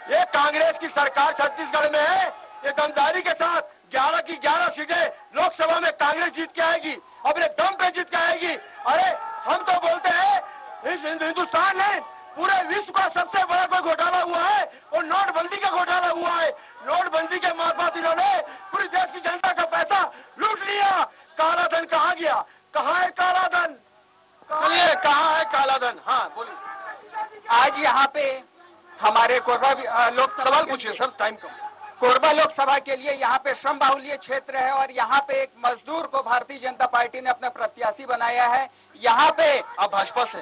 ये कांग्रेस की सरकार छत्तीसगढ़ में है। ये दमदारी के साथ 11 की 11 सीटें लोकसभा में कांग्रेस जीत के आएगी, अपने दम पे जीत के आएगी। अरे हम तो बोलते हैं इस हिंदुस्तान में पूरे विश्व का सबसे बड़ा कोई घोटाला हुआ है और नोटबंदी का घोटाला हुआ है। नोटबंदी के मार्फत इन्होंने पूरी देश की जनता का पैसा लूट लिया। काला धन कहाँ गया? कहाँ है काला धन? चलिए, कहाँ है काला धन? हाँ बोलिए। आज यहाँ पे हमारे कोरबा लोग सवाल पूछिए सर, टाइम कम। कोरबा लोकसभा के लिए यहाँ पे श्रम बाहुल्य क्षेत्र है और यहाँ पे एक मजदूर को भारतीय जनता पार्टी ने अपना प्रत्याशी बनाया है। यहाँ पे आप भाजपा से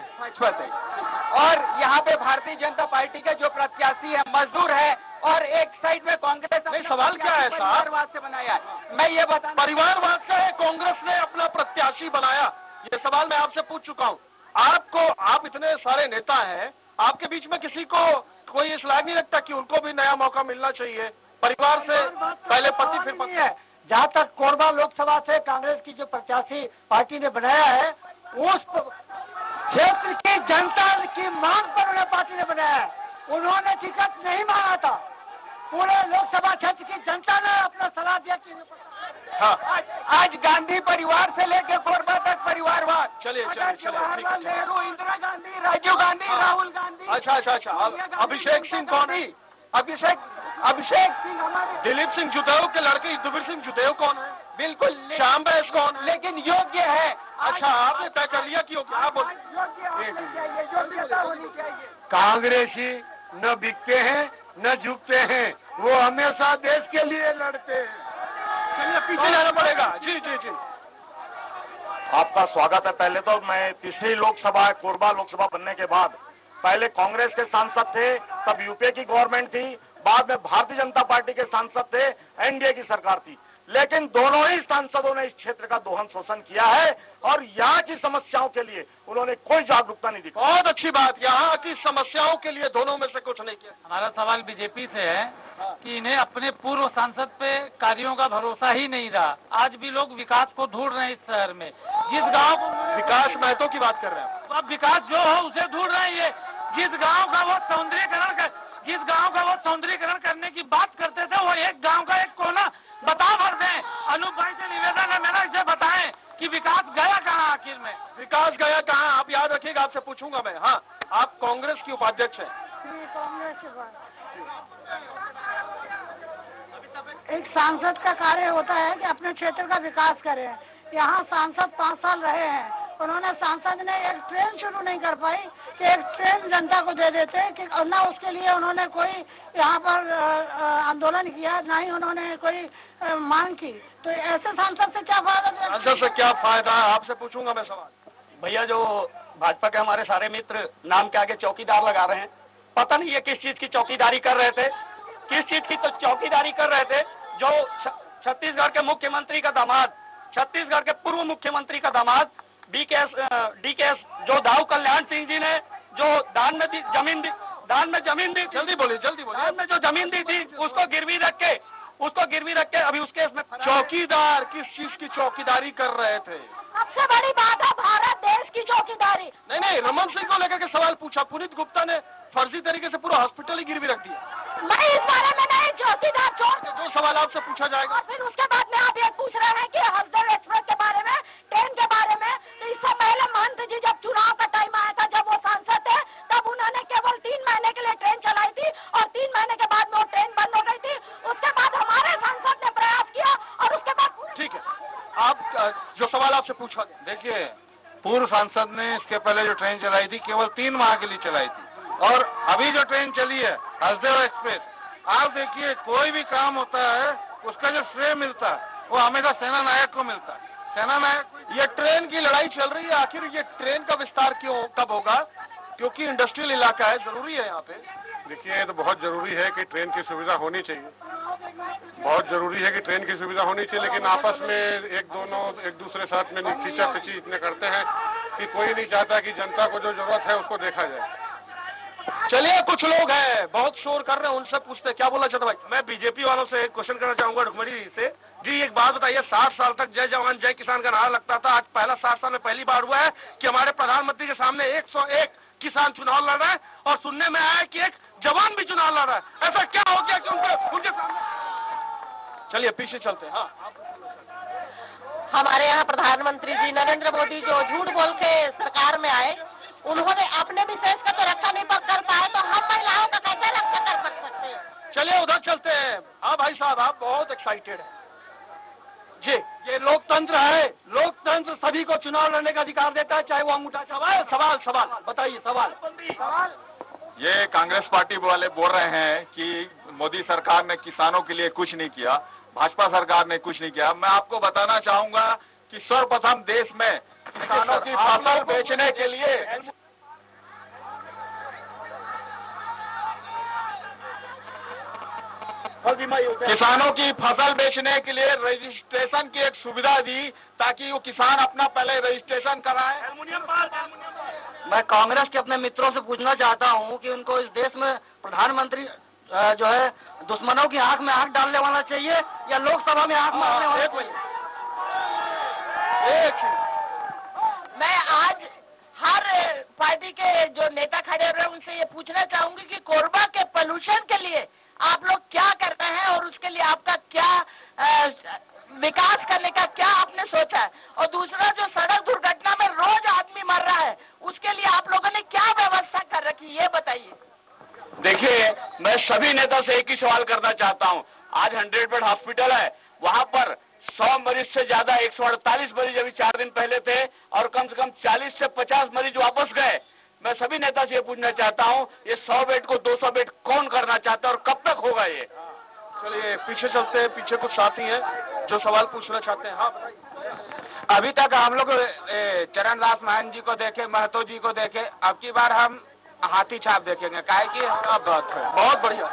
और यहाँ पे भारतीय जनता पार्टी के जो प्रत्याशी है मजदूर है और एक साइड में कांग्रेस। नहीं, सवाल क्या है साहब? परिवारवाद से बनाया है। मैं ये बता, परिवारवाद से कांग्रेस ने अपना प्रत्याशी बनाया, ये सवाल मैं आपसे पूछ चुका हूँ। आप इतने सारे नेता हैं, आपके बीच में किसी को कोई इस लायक नहीं लगता कि उनको भी नया मौका मिलना चाहिए? परिवार से पहले पति फिर पत्नी है। जहाँ तक कोरबा लोकसभा से कांग्रेस की जो प्रत्याशी पार्टी ने बनाया है, उस क्षेत्र की जनता की मांग पर उन्हें पार्टी ने बनाया है। उन्होंने टिकट नहीं मांगा था। पूरे लोकसभा क्षेत्र की जनता ने अपना सलाह दिया कि आज गांधी परिवार से लेकर कोरबा तक परिवारवाद। चलिए, जवाहरलाल नेहरू, इंदिरा गांधी, राजीव गांधी, राहुल गांधी। अच्छा। अभिषेक सिंह कौन है? अभिषेक सिंह हमारे दिलीप सिंह जुदेव के लड़के युद्धवीर सिंह जुदेव कौन है? बिल्कुल श्याम बैस कौन है? लेकिन योग्य है। अच्छा, आपने तय कर लिया कि योग्य? आप बोलिए। योग्यता होनी चाहिए। कांग्रेसी न बिकते हैं न झुकते हैं, वो हमेशा देश के लिए लड़ते हैं। चलिए, पीछे जाना पड़ेगा। जी। आपका स्वागत है। पहले तो मैं तीसरी लोकसभा कोरबा लोकसभा बनने के बाद पहले कांग्रेस के सांसद थे, तब यूपीए की गवर्नमेंट थी, बाद में भारतीय जनता पार्टी के सांसद थे, एनडीए की सरकार थी। लेकिन दोनों ही सांसदों ने इस क्षेत्र का दोहन शोषण किया है और यहाँ की समस्याओं के लिए उन्होंने कोई जागरूकता नहीं दिखाई। बहुत अच्छी बात, यहाँ की समस्याओं के लिए दोनों में से कुछ नहीं किया। हमारा सवाल बीजेपी से है कि इन्हें अपने पूर्व सांसद पे कार्यों का भरोसा ही नहीं रहा। आज भी लोग विकास को ढूंढ रहे हैं इस शहर में। जिस गांव को विकास महतो की बात कर रहे हैं, अब विकास जो हो उसे ढूंढ रहे हैं। ये जिस गांव का वो सौंदर्यीकरण करने की बात करते थे, वो एक गांव का एक कोना बता भर दें। अनूप भाई से निवेदन है मेरा, इसे बताएं कि विकास गया कहाँ आखिर में। विकास गया कहाँ, आप याद रखिएगा, आपसे पूछूंगा मैं। हाँ, आप कांग्रेस की उपाध्यक्ष हैं। कांग्रेस के बाद एक सांसद का कार्य होता है कि अपने क्षेत्र का विकास करें। यहाँ सांसद 5 साल रहे हैं, उन्होंने सांसद ने एक ट्रेन शुरू नहीं कर पाई कि एक ट्रेन जनता को दे देते कि, और ना उसके लिए उन्होंने कोई यहाँ पर आंदोलन किया, ना ही उन्होंने कोई मांग की। तो ऐसे सांसद से क्या फायदा? सांसद से क्या फायदा, आपसे पूछूंगा मैं सवाल। भैया, जो भाजपा के हमारे सारे मित्र नाम के आगे चौकीदार लगा रहे हैं, पता नहीं ये किस चीज की चौकीदारी कर रहे थे, किस चीज की तो चौकीदारी कर रहे थे। जो छत्तीसगढ़ के मुख्यमंत्री का दामाद, छत्तीसगढ़ के पूर्व मुख्यमंत्री का दामाद डीकेएस जो दाऊ कल्याण सिंह जी ने जो दान में जमीन दी, जल्दी बोलिए। दान में जो जमीन दी थी उसको गिरवी रख के अभी उस केस में चौकीदार किस चीज की चौकीदारी कर रहे थे? सबसे बड़ी बात है भारत देश की चौकीदारी। नहीं, रमन सिंह को लेकर के सवाल पूछा। पुनीत गुप्ता ने फर्जी तरीके से पूरा हॉस्पिटल ही गिरवी रख दिया। मैं इस बारे में नहीं, चौकीदार जो सवाल आपसे पूछा जाएगा। और फिर उसके बाद में आप ये पूछ रहे हैं कि हसदेव एक्सप्रेस के बारे में, ट्रेन के बारे में। तो इससे पहले महंत जी जब चुनाव का टाइम आया था, जब वो सांसद थे, तब उन्होंने केवल 3 महीने के लिए ट्रेन चलाई थी और 3 महीने के बाद में वो ट्रेन बंद हो गई थी। उसके बाद हमारे सांसद ने प्रयास किया और उसके बाद। ठीक है, आप जो सवाल आपसे पूछा गया। देखिए, पूर्व सांसद ने इसके पहले जो ट्रेन चलाई थी केवल 3 माह के लिए चलाई थी, और अभी जो ट्रेन चली है हसदेव एक्सप्रेस, आप देखिए कोई भी काम होता है उसका जो श्रेय मिलता है वो हमेशा सेना नायक को मिलता है। सेना नायक, ये ट्रेन की लड़ाई चल रही है, आखिर ये ट्रेन का विस्तार कब होगा? क्योंकि इंडस्ट्रियल इलाका है, जरूरी है यहाँ पे। देखिए, ये तो बहुत जरूरी है कि ट्रेन की सुविधा होनी चाहिए, बहुत जरूरी है कि ट्रेन की सुविधा होनी चाहिए, लेकिन आपस में एक दूसरे साथ में खींचा खींची इतने करते हैं कि कोई नहीं चाहता कि जनता को जो जरूरत है उसको देखा जाए। चलिए, कुछ लोग हैं बहुत शोर कर रहे हैं, उनसे पूछते हैं। क्या बोला चाहता भाई? मैं बीजेपी वालों से एक क्वेश्चन करना चाहूंगा डॉक्यूमेंट्री से। जी, एक बात बताइए, 60 साल तक जय जवान जय किसान का नारा लगता था, आज पहला 60 साल में पहली बार हुआ है कि हमारे प्रधानमंत्री के सामने 101 किसान चुनाव लड़ रहा है, और सुनने में आया है कि एक जवान भी चुनाव लड़ रहा है। ऐसा क्या हो गया कि उनके सामने? चलिए पीछे चलते हैं। हाँ, हमारे यहाँ प्रधानमंत्री जी नरेंद्र मोदी जो झूठ बोल के सरकार में आए, उन्होंने अपने विशेष का तो रक्षा नहीं कर पाए, तो हम महिलाओं का कैसे रक्षा कर सकते हैं? चलिए उधर चलते हैं। हाँ भाई साहब, आप बहुत एक्साइटेड हैं जी। ये लोकतंत्र है, लोकतंत्र सभी को चुनाव लड़ने का अधिकार देता है, चाहे वो अंगूठा सवाल बताइए। सवाल ये कांग्रेस पार्टी वाले बोल रहे हैं कि मोदी सरकार ने किसानों के लिए कुछ नहीं किया, भाजपा सरकार ने कुछ नहीं किया। मैं आपको बताना चाहूंगा कि सर्वप्रथम देश में किसानों की फसल बेचने के लिए रजिस्ट्रेशन की एक सुविधा दी, ताकि वो किसान अपना पहले रजिस्ट्रेशन कराए। मैं कांग्रेस के अपने मित्रों से पूछना चाहता हूं कि उनको इस देश में प्रधानमंत्री जो है दुश्मनों की आंख में आंख डालने वाला चाहिए या लोकसभा में आंख मारने वाला चाहिए? मैं आज हर पार्टी के जो नेता खड़े हुए हैं उनसे ये पूछना चाहूंगी कि कोरबा के पोल्यूशन के लिए आप लोग क्या कर रहे हैं और उसके लिए आपका क्या विकास करने का क्या आपने सोचा है? और दूसरा, जो सड़क दुर्घटना में रोज आदमी मर रहा है, उसके लिए आप लोगों ने क्या व्यवस्था कर रखी, ये बताइए। देखिए, मैं सभी नेता से एक ही सवाल करना चाहता हूं। आज 100 बेड हॉस्पिटल है, वहां पर 100 मरीज से ज्यादा 148 मरीज अभी 4 दिन पहले थे, और कम से कम 40 से 50 मरीज वापस गए। मैं सभी नेता से ये पूछना चाहता हूं, ये 100 बेड को 200 बेड कौन करना चाहता है और कब तक होगा ये? चलिए पीछे चलते हैं, पीछे कुछ साथी हैं जो सवाल पूछना चाहते हैं। हाँ बताइए। अभी तक हम लोग चरण दास महंत जी को देखे, महतो जी को देखे, अब की बार हम हाथी छाप देखेंगे, काहे की क्या बात है, बहुत बढ़िया।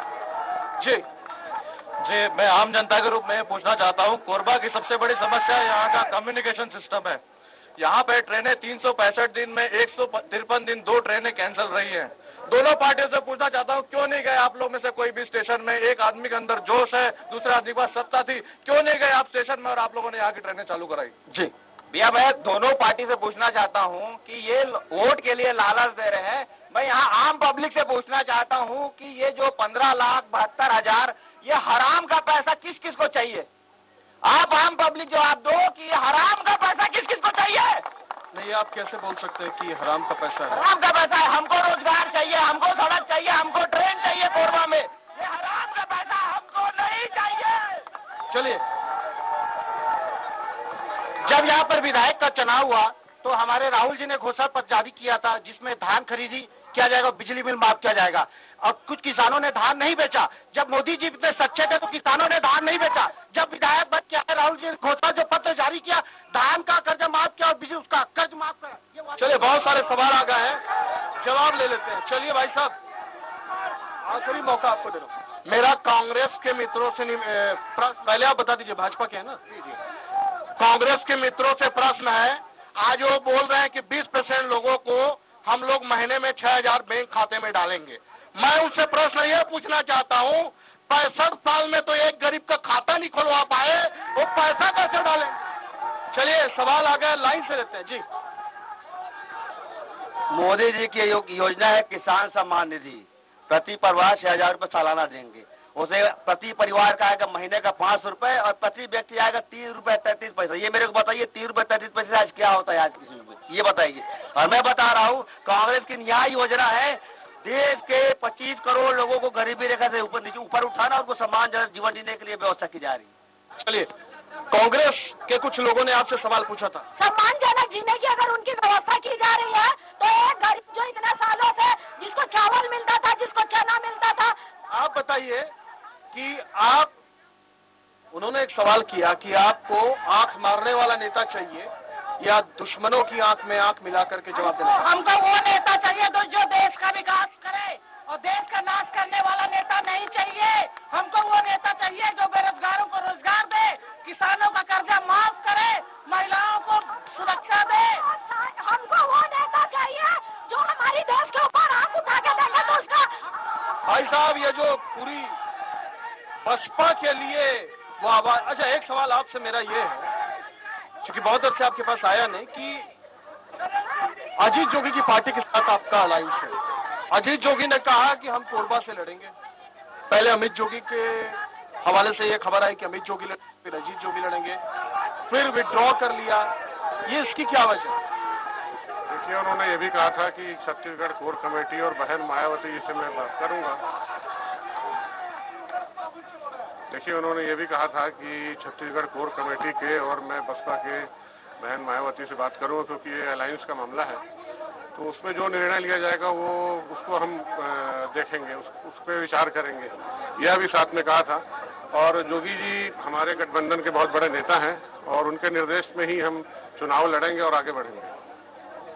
जी जी, मैं आम जनता के रूप में पूछना चाहता हूँ, कोरबा की सबसे बड़ी समस्या यहाँ का कम्युनिकेशन सिस्टम है। यहाँ पे ट्रेनें 365 दिन में 153 दिन 2 ट्रेनें कैंसिल रही हैं। दोनों पार्टियों से पूछना चाहता हूँ, क्यों नहीं गए आप लोग में से कोई भी स्टेशन में? एक आदमी के अंदर जोश है, दूसरा आदमी के पास सत्ता थी, क्यों नहीं गए आप स्टेशन में और आप लोगों ने यहाँ की ट्रेनें चालू कराई? जी भैया, मैं दोनों पार्टी से पूछना चाहता हूँ कि ये वोट के लिए लालच दे रहे हैं। मैं यहाँ आम पब्लिक से पूछना चाहता हूँ कि ये जो 15,72,000 ये हराम का पैसा किस किस को चाहिए? आप आम पब्लिक जवाब दो कि ये हराम का पैसा किस किस को चाहिए? नहीं, आप कैसे बोल सकते हैं कि हराम का पैसा है? हराम का पैसा है। हमको रोजगार चाहिए, हमको सड़क चाहिए, हमको ट्रेन चाहिए कोरबा में। ये हराम का पैसा हमको नहीं चाहिए। चलिए, जब यहाँ पर विधायक का चुनाव हुआ तो हमारे राहुल जी ने घोषणा पत्र जारी किया था, जिसमें धान खरीदी किया जाएगा, बिजली बिल माफ किया जाएगा, और कुछ किसानों ने धान नहीं बेचा। जब मोदी जी इतने सच्चे थे तो किसानों ने धान नहीं बेचा। जब विधायक बन के आए राहुल जी ने घोषणा जो पत्र जारी किया, धान का कर्ज माफ किया और बिजली उसका कर्ज माफ करा। चलिए, बहुत सारे सवाल आ गए हैं, जवाब ले लेते हैं। चलिए भाई साहब, आखिरी मौका आपको दे रहा हूँ। मेरा कांग्रेस के मित्रों से पहले आप बता दीजिए, भाजपा के है ना? कांग्रेस के मित्रों से प्रश्न है, आज वो बोल रहे हैं कि 20% लोगों को हम लोग महीने में 6,000 बैंक खाते में डालेंगे। मैं उससे प्रश्न ये पूछना चाहता हूँ, 65 साल में तो एक गरीब का खाता नहीं खुलवा पाए, वो पैसा कैसे डालें? चलिए, सवाल आ गया, लाइन से लेते हैं जी। मोदी जी की योजना है किसान सम्मान निधि, प्रति परिवार 6,000 रुपये सालाना देंगे। उसे प्रति परिवार का आएगा महीने का 500 रुपए और प्रति व्यक्ति आएगा 3 रुपए 33 पैसे। ये मेरे को बताइए, 3 रुपए 33 पैसे आज क्या होता है आज किसी में, ये बताइए। और मैं बता रहा हूँ, कांग्रेस की न्याय योजना है देश के 25 करोड़ लोगों को गरीबी रेखा से ऊपर उठाना, उनको सम्मानजनक जीवन जीने के लिए व्यवस्था की जा रही है। चलिए, कांग्रेस के कुछ लोगों ने आपसे सवाल पूछा था। सम्मानजनक जीने की अगर उनकी व्यवस्था की जा रही है तो एक गरीब जो इतने सालों से जिसको चावल मिलता था, जिसको चना मिलता था, आप बताइए कि आप, उन्होंने एक सवाल किया कि आपको आंख मारने वाला नेता चाहिए या दुश्मनों की आंख में आंख मिला करके जवाब देना? हमको वो नेता चाहिए तो जो देश का विकास करे, और देश का नाश करने वाला नेता नहीं चाहिए। हमको वो नेता चाहिए जो बेरोजगारों को रोजगार दे, किसानों का कर्जा माफ करे, महिलाओं को सुरक्षा दे। हमको वो नेता चाहिए जो हमारी देश के ऊपर आंख उठा के देखे तो उसका। भाई साहब, ये जो पूरी बसपा के लिए वो आवाज। अच्छा, एक सवाल आपसे मेरा ये है, क्योंकि बहुत देर से आपके पास आया नहीं, कि अजीत जोगी की पार्टी के साथ आपका अलायंस है। अजीत जोगी ने कहा कि हम कोरबा से लड़ेंगे। पहले अमित जोगी के हवाले से ये खबर आई कि अमित जोगी लड़ेंगे, फिर अजीत जोगी लड़ेंगे, फिर विड्रॉ कर लिया। ये इसकी क्या वजह है? देखिए, उन्होंने ये भी कहा था कि छत्तीसगढ़ कोर कमेटी और बहन मायावती जी से मैं बात करूंगा। देखिए, उन्होंने ये भी कहा था कि छत्तीसगढ़ कोर कमेटी के और मैं बसपा के बहन मायावती से बात करूंगा, क्योंकि ये अलायंस का मामला है। तो उसमें जो निर्णय लिया जाएगा वो उसको हम देखेंगे, उस पर विचार करेंगे, यह भी साथ में कहा था। और जोगी जी हमारे गठबंधन के बहुत बड़े नेता हैं और उनके निर्देश में ही हम चुनाव लड़ेंगे और आगे बढ़ेंगे।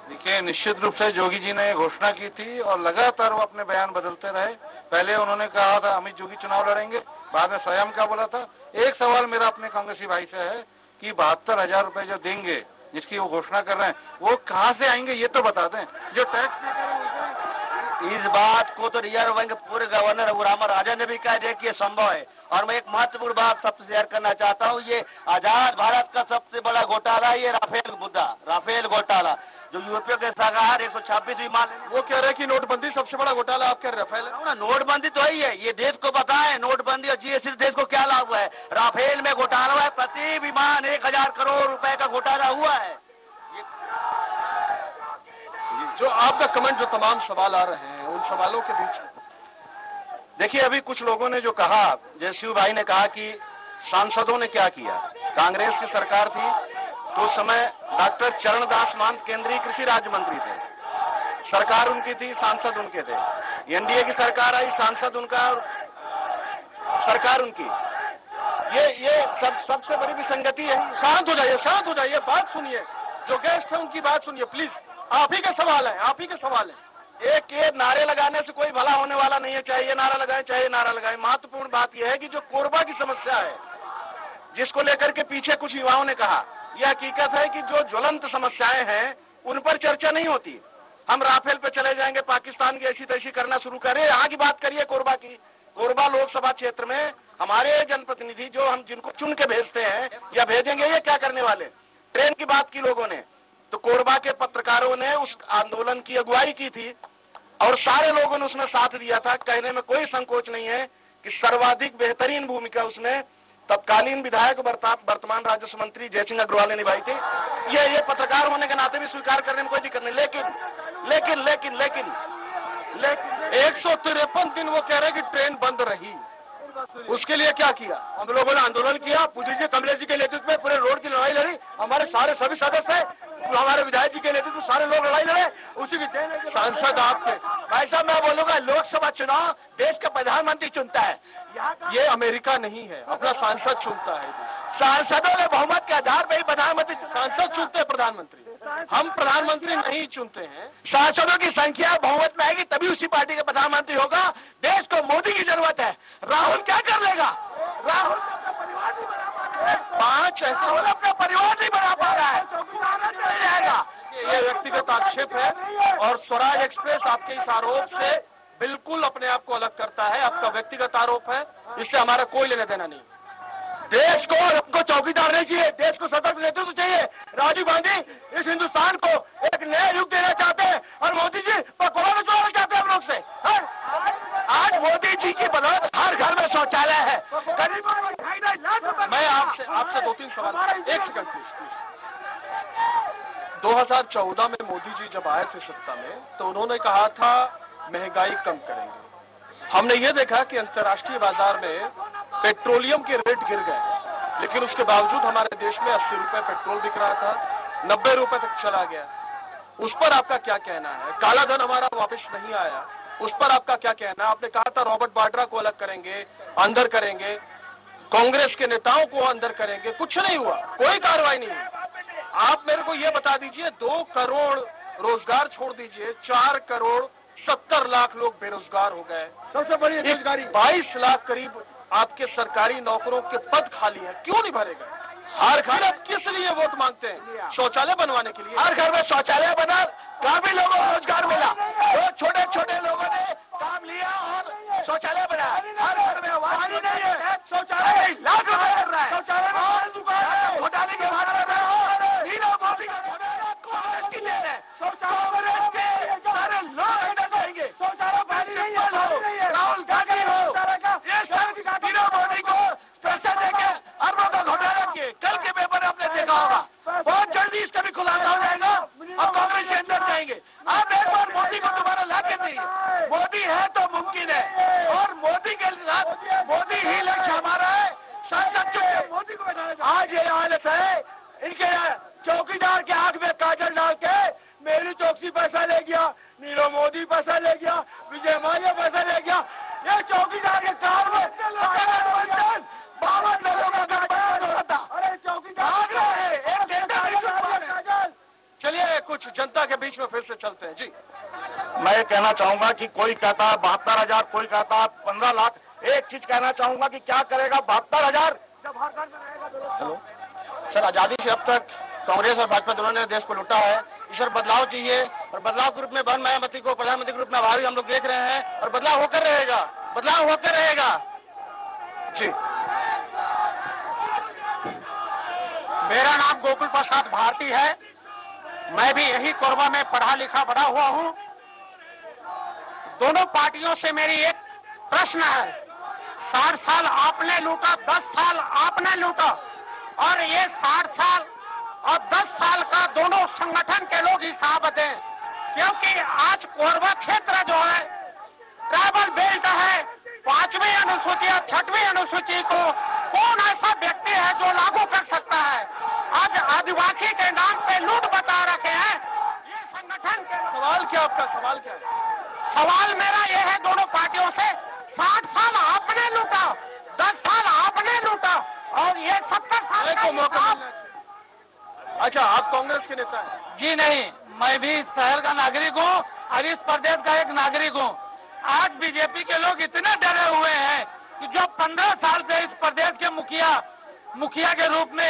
देखिए, निश्चित रूप से जोगी जी ने घोषणा की थी और लगातार वो अपने बयान बदलते रहे। पहले उन्होंने कहा था अमित जोगी चुनाव लड़ेंगे, बाद में स्वयं का बोला था। एक सवाल मेरा अपने कांग्रेसी भाई से है कि 72,000 रुपए जो देंगे, जिसकी वो घोषणा कर रहे हैं, वो कहाँ से आएंगे ये तो बता दें। जो टैक्स पे करेंगे, इस बात को तो रिजर्व बैंक पूर्व गवर्नर रघुरामा राजन ने भी कह दिया कि ये संभव है। और मैं एक महत्वपूर्ण बात सबसे शेयर करना चाहता हूँ, ये आजाद भारत का सबसे बड़ा घोटाला ये राफेल मुद्दा, राफेल घोटाला, जो यूरोपियों के सरकार 126 विमान, वो कह रहे हैं कि नोटबंदी सबसे बड़ा घोटाला आप कह रहे राफेल है। नोटबंदी तो ही है, ये देश को पता है नोटबंदी और जीएसटी देश को क्या लाभ हुआ है। राफेल में घोटाला हुआ है, प्रति विमान 1,000 करोड़ रुपए का घोटाला हुआ है। जो आपका कमेंट, जो तमाम सवाल आ रहे हैं, उन सवालों के बीच देखिए, अभी कुछ लोगों ने जो कहा, जैसे शिव भाई ने कहा कि सांसदों ने क्या किया। कांग्रेस की सरकार थी तो उस समय डॉक्टर चरणदास मान केंद्रीय कृषि राज्य मंत्री थे, सरकार उनकी थी, सांसद उनके थे। एनडीए की सरकार आई, सांसद उनका और सरकार उनकी। ये सबसे बड़ी विसंगति है। शांत हो जाइए, शांत हो जाइए, बात सुनिए। जो गेस्ट है उनकी बात सुनिए प्लीज। आप ही के सवाल है, आप ही के सवाल है। एक ये नारे लगाने से कोई भला होने वाला नहीं है, चाहे ये नारा लगाए चाहे ये नारा लगाए। महत्वपूर्ण बात यह है कि जो कोरबा की समस्या है, जिसको लेकर के पीछे कुछ युवाओं ने कहा, यह हकीकत है कि जो ज्वलंत समस्याएं हैं उन पर चर्चा नहीं होती। हम राफेल पे चले जाएंगे, पाकिस्तान की ऐसी तैसी करना शुरू करें, यहाँ की बात करिए कोरबा की। कोरबा लोकसभा क्षेत्र में हमारे जनप्रतिनिधि जो हम जिनको चुन के भेजते हैं या भेजेंगे, ये क्या करने वाले? ट्रेन की बात की लोगों ने, तो कोरबा के पत्रकारों ने उस आंदोलन की अगुवाई की थी और सारे लोगों ने उसमें साथ दिया था। कहने में कोई संकोच नहीं है कि सर्वाधिक बेहतरीन भूमिका उसमें तत्कालीन विधायक वर्तमान राजस्व मंत्री जयसिंह अग्रवाल ने निभाई थी। ये पत्रकार होने के नाते भी स्वीकार करने में कोई दिक्कत नहीं। लेकिन 153 दिन वो कह रहे हैं कि ट्रेन बंद रही, उसके लिए क्या किया? हम लोगों ने आंदोलन किया, पूज्य जी कमलेश जी के नेतृत्व में पूरे रोड की लड़ाई लड़ी, हमारे सारे सभी सदस्य, हमारे विधायक जी के नेतृत्व में सारे लोग लड़ाई लड़े, उसी की सांसद आपके। भाई साहब मैं बोलूंगा, लोकसभा चुनाव देश का प्रधानमंत्री चुनता है, ये अमेरिका नहीं है, अपना सांसद चुनता है। सांसदों ने बहुमत के आधार पर ही प्रधानमंत्री, सांसद चुनते हैं प्रधानमंत्री, हम प्रधानमंत्री नहीं चुनते हैं। सांसदों की संख्या बहुमत में आएगी तभी उसी पार्टी का प्रधानमंत्री होगा। देश को मोदी की जरूरत है। राहुल क्या कर लेगा? राहुल अपना परिवार नहीं बना पा रहा है, राहुल अपना परिवार नहीं बना पा रहा है, ये व्यक्तिगत आक्षेप है और स्वराज एक्सप्रेस आपके इस आरोप से बिल्कुल अपने आप को अलग करता है। आपका व्यक्तिगत आरोप है, इससे हमारा कोई लेना देना नहीं। देश को आपको चौकीदार नहीं चाहिए, देश को सतर्क नेतृत्व चाहिए। राजीव गांधी इस हिंदुस्तान को एक नया युग देना चाहते हैं और मोदी जी पकवान चलाना चाहते हैं हम लोग से। आज मोदी जी की बदौलत हर घर में शौचालय है। मैं आपसे 2-3 सवाल, एक सेकंड प्लीज। 2014 में मोदी जी जब आए थे सत्ता में तो उन्होंने कहा था महंगाई कम करेंगे। हमने ये देखा कि अंतर्राष्ट्रीय बाजार में पेट्रोलियम के रेट गिर गए, लेकिन उसके बावजूद हमारे देश में 80 रुपए पेट्रोल बिक रहा था, 90 रुपए तक चला गया। उस पर आपका क्या कहना है? काला धन हमारा वापस नहीं आया, उस पर आपका क्या कहना है? आपने कहा था रॉबर्ट वाड्रा को अलग करेंगे, अंदर करेंगे, कांग्रेस के नेताओं को अंदर करेंगे, कुछ नहीं हुआ, कोई कार्रवाई नहीं हुई। आप मेरे को ये बता दीजिए, 2 करोड़ रोजगार छोड़ दीजिए, 4 करोड़ 70 लाख लोग बेरोजगार हो गए। सबसे बड़ी बेरोजगारी 22 लाख करीब आपके सरकारी नौकरों के पद खाली हैं, क्यों नहीं भरे गए? हर घर आप किस लिए वोट मांगते हैं? शौचालय बनवाने के लिए। हर घर में शौचालय बना, काफी लोगों को रोजगार मिला, वो छोटे छोटे लोगों ने काम लिया और शौचालय बनाया। हर घर में पानी नहीं है, शौचालय लाख रुपए कर रहा है, शौचालय घोटाले के बारे में सारे लोग अंदर जाएंगे। शौचालय पानी नहीं है, राहुल गांधी हो, नीरव मोदी को पैसा देके अरबों का घोटाला किए। कल के पेपर आपने देखा होगा, बहुत जल्दी इसका भी खुलासा हो जाएगा और कांग्रेस के अंदर जाएंगे। आप एक बार मोदी को दोबारा ला के दीजिए, मोदी है तो मुमकिन है और मोदी के साथ मोदी ही लक्ष्य हमारा है। संसद चुके मोदी को बैठाना। आज ये हालत है, इनके चौकीदार के आंख में काजल डाल के मेरी चौकसी पैसा ले गया, नीरव मोदी पैसा ले गया, विजय माल्या पैसा ले गया। ये चौकीदार के काम में 52 लोगों का घर बर्बाद हो रहा था। अरे चौकीदार चलिए कुछ जनता के बीच में फिर से चलते हैं। जी मैं ये कहना चाहूंगा कि कोई कहता है 72,000, कोई कहता है 15 लाख। एक चीज कहना चाहूंगा कि क्या करेगा 72,000? हेलो सर, आजादी से अब तक कांग्रेस और भाजपा दोनों ने देश को लूटा है। इस पर बदलाव चाहिए और बदलाव के रूप में बहन मायावती को प्रधानमंत्री के रूप में आभारी हम लोग देख रहे हैं और बदलाव होकर रहेगा, बदलाव होकर रहेगा। जी मेरा नाम गोकुल प्रसाद भारती है, मैं भी यही कोरबा में पढ़ा लिखा बड़ा हुआ हूँ। दोनों पार्टियों से मेरी एक प्रश्न है, 60 साल आपने लूटा, 10 साल आपने लूटा और ये 60 साल और 10 साल का दोनों संगठन के लोग हिसाब दें, क्योंकि आज कोरबा क्षेत्र जो है ट्राइबल बेल्ट है। 5वीं अनुसूची और 6वीं अनुसूची को कौन ऐसा व्यक्ति है जो लागू कर सकता है? आज आदिवासी के नाम पे लूट बता रखे हैं ये संगठन के। सवाल क्या आपका? सवाल क्या है? सवाल मेरा ये है दोनों पार्टियों से, 60 साल आपने लूटा, 10 साल आपने लूटा और ये 70 साल को मौका मिलना। अच्छा, आप कांग्रेस के नेता हैं? जी नहीं, मैं भी शहर का नागरिक हूँ और इस प्रदेश का एक नागरिक हूँ। आज बीजेपी के लोग इतने डरे हुए हैं कि जो 15 साल से इस प्रदेश के मुखिया के रूप में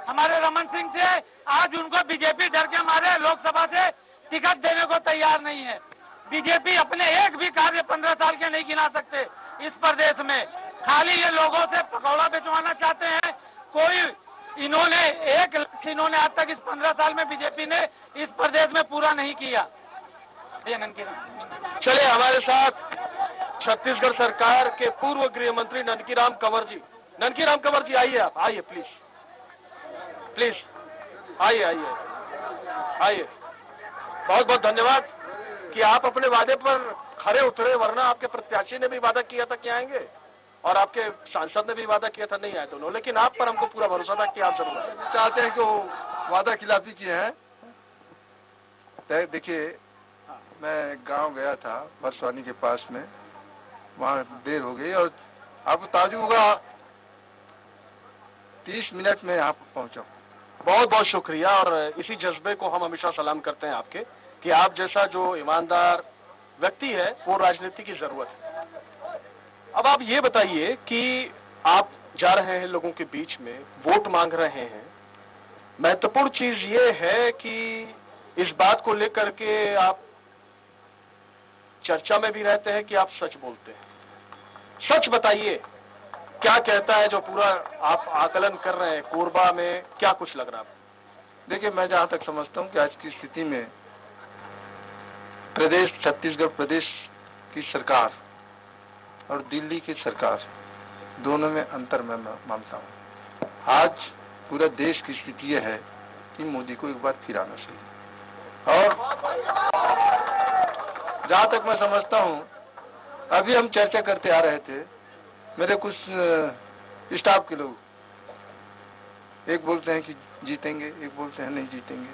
हमारे रमन सिंह थे, आज उनको बीजेपी डर के मारे लोकसभा से टिकट देने को तैयार नहीं है। बीजेपी अपने एक भी कार्य 15 साल के नहीं गिना सकते इस प्रदेश में। खाली ये लोगों से पकौड़ा बेचवाना चाहते हैं। कोई इन्होंने एक लक्ष्य इन्होंने आज तक इस 15 साल में बीजेपी ने इस प्रदेश में पूरा नहीं किया। चलिए हमारे साथ छत्तीसगढ़ सरकार के पूर्व गृह मंत्री ननकीराम कंवर जी। ननकीराम कंवर जी आइए, आप आइए प्लीज, प्लीज आइए आइए आइए। बहुत बहुत धन्यवाद कि आप अपने वादे पर खरे उतरे, वरना आपके प्रत्याशी ने भी वादा किया था कि आएंगे और आपके सांसद ने भी वादा किया था, नहीं आए दोनों, लेकिन आप पर हमको पूरा भरोसा था कि आप जरूर आए। चाहते हैं कि वो वादा खिलाफी किए हैं। देखिए, मैं गांव गया था बरसवानी के पास में, वहाँ देर हो गई और आपको ताजुब होगा 30 मिनट में यहाँ पहुँचा। बहुत बहुत शुक्रिया, और इसी जज्बे को हम हमेशा सलाम करते हैं आपके, कि आप जैसा जो ईमानदार व्यक्ति है वो राजनीति की जरूरत है। अब आप ये बताइए कि आप जा रहे हैं लोगों के बीच में, वोट मांग रहे हैं। महत्वपूर्ण चीज ये है कि इस बात को लेकर के आप चर्चा में भी रहते हैं कि आप सच बोलते हैं। सच बताइए, क्या कहता है जो पूरा आप आकलन कर रहे हैं कोरबा में, क्या कुछ लग रहा है? देखिए, मैं जहाँ तक समझता हूँ कि आज की स्थिति में प्रदेश, छत्तीसगढ़ प्रदेश की सरकार और दिल्ली की सरकार दोनों में अंतर मैं मानता हूँ। आज पूरा देश की स्थिति यह है कि मोदी को एक बार फिर आना चाहिए। और जहाँ तक मैं समझता हूँ, अभी हम चर्चा करते आ रहे थे, मेरे कुछ स्टाफ के लोग, एक बोलते हैं कि जीतेंगे, एक बोलते हैं नहीं जीतेंगे।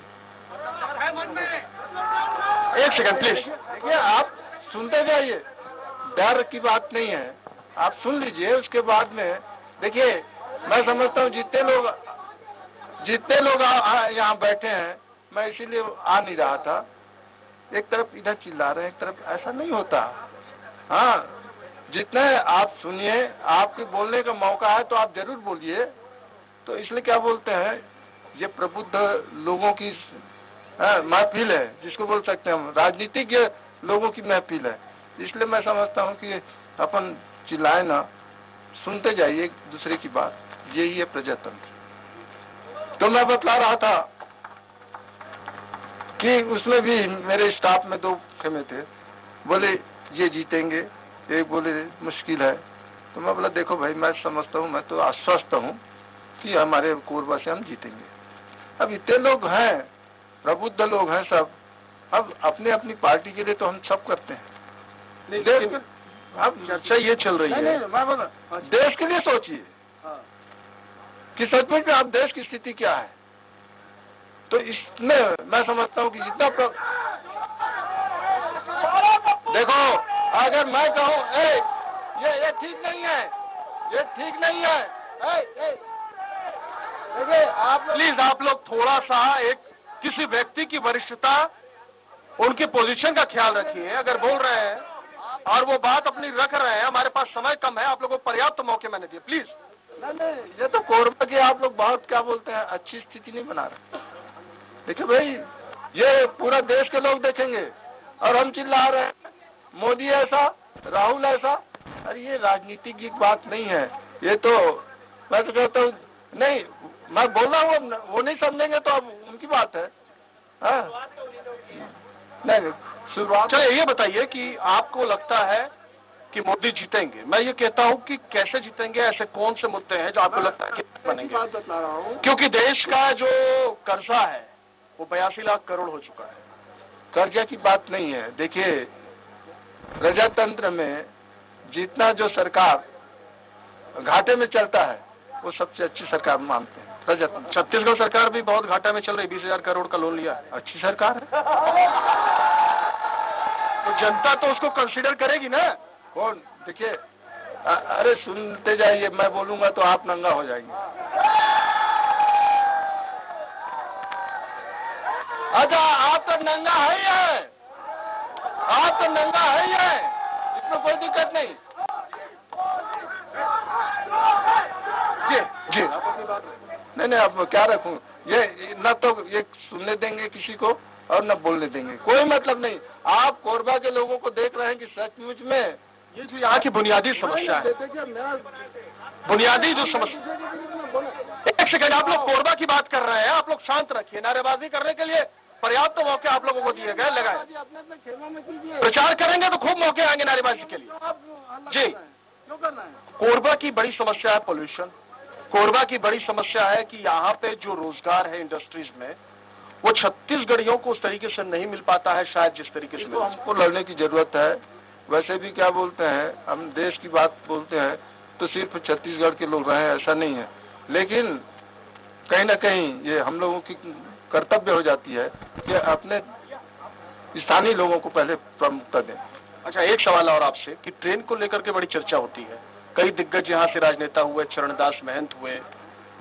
एक सेकंड प्लीज। देखिए, आप सुनते जाइए, डर की बात नहीं है, आप सुन लीजिए। उसके बाद में देखिए, मैं समझता हूँ जितने लोग यहाँ बैठे हैं, मैं इसीलिए आ नहीं रहा था। एक तरफ इधर चिल्ला रहे हैं, एक तरफ, ऐसा नहीं होता। हाँ, जितने आप सुनिए, आपके बोलने का मौका है तो आप जरूर बोलिए। तो इसलिए क्या बोलते हैं, ये प्रबुद्ध लोगों की महफिल है, जिसको बोल सकते हैं हम राजनीतिक लोगों की महफिल है। इसलिए मैं समझता हूँ कि अपन चिल्लाए ना, सुनते जाइए एक दूसरे की बात, यही है प्रजातंत्र। तो मैं बतला रहा था कि उसमें भी मेरे स्टाफ में 2 खेमे थे, बोले ये जीतेंगे, एक बोले मुश्किल है। तो मैं बोला देखो भाई, मैं समझता हूँ, मैं तो आश्वस्त हूँ कि हमारे कोरबा से हम जीतेंगे। अब इतने लोग हैं, प्रबुद्ध लोग हैं सब, अब अपने अपनी पार्टी के लिए तो हम सब करते हैं। अब चर्चा ये चल रही है, मैं बोला देश के लिए सोचिए कि सचमुच में आप देश की स्थिति क्या है। तो इसमें मैं समझता हूँ कि जितना देखो, अगर मैं कहूँ ये ठीक नहीं है, ये ठीक नहीं है, देखिए आप प्लीज, आप लोग थोड़ा सा एक किसी व्यक्ति की वरिष्ठता, उनकी पोजीशन का ख्याल रखिए। अगर बोल रहे हैं और वो बात अपनी रख रहे हैं, हमारे पास समय कम है, आप लोगों को पर्याप्त मौके मैंने दिए, प्लीज। नहीं, ये तो कोरबा की आप लोग बहुत क्या बोलते हैं, अच्छी स्थिति नहीं बना रहे। देखिए भाई, ये पूरा देश के लोग देखेंगे और हम चिल्ला रहे हैं मोदी ऐसा, राहुल ऐसा। अरे ये राजनीतिक की बात नहीं है, ये तो मैं तो कहता हूँ, नहीं मैं बोल रहा हूँ, वो नहीं समझेंगे तो अब उनकी बात है। हाँ, नहीं शुरुआत। चलिए ये बताइए कि आपको लगता है कि मोदी जीतेंगे। मैं ये कहता हूँ कि कैसे जीतेंगे, ऐसे कौन से मुद्दे हैं जो आपको लगता है कि बनेंगे? बात बता रहा हूँ, क्योंकि देश का जो कर्जा है वो 82 लाख करोड़ हो चुका है। कर्जा की बात नहीं है। देखिए, प्रजातंत्र में जितना जो सरकार घाटे में चलता है वो सबसे अच्छी सरकार मानते हैं प्रजातंत्र। छत्तीसगढ़ सरकार भी बहुत घाटा में चल रही, 20,000 करोड़ का लोन लिया है। अच्छी सरकार है, तो जनता तो उसको कंसीडर करेगी ना। कौन? देखिए, अरे सुनते जाइए, मैं बोलूंगा तो आप नंगा हो जाएंगे। अच्छा, आप तो नंगा है ही है, आप तो नंगा है ही है, इसमें कोई दिक्कत नहीं। जी जी नहीं, अब क्या रखूं, ये न तो ये सुनने देंगे किसी को और न बोलने देंगे, कोई मतलब नहीं। आप कोरबा के लोगों को देख रहे हैं कि सचमुच में ये जो यहाँ की बुनियादी समस्या है, बुनियादी जो समस्या, एक सेकंड, आप लोग कोरबा की बात कर रहे हैं, आप लोग शांत रखिए। नारेबाजी करने के लिए पर्याप्त मौके आप लोगों को दिए गए, लगाए। प्रचार करेंगे तो खूब मौके आएंगे नारेबाजी के लिए। जी, कोरबा की बड़ी समस्या है पोल्यूशन। कोरबा की बड़ी समस्या है कि यहाँ पे जो रोजगार है इंडस्ट्रीज में, वो छत्तीसगढ़ियों को उस तरीके से नहीं मिल पाता है शायद जिस तरीके से हमको लड़ने की जरूरत है। वैसे भी क्या बोलते हैं, हम देश की बात बोलते हैं तो सिर्फ छत्तीसगढ़ के लोग रहे, ऐसा नहीं है, लेकिन कहीं ना कहीं ये हम लोगों की कर्तव्य हो जाती है कि अपने स्थानीय लोगों को पहले प्रमुखता दें। अच्छा, एक सवाल और आपसे कि ट्रेन को लेकर के बड़ी चर्चा होती है, कई दिग्गज यहाँ से राजनेता हुए, चरणदास महंत हुए,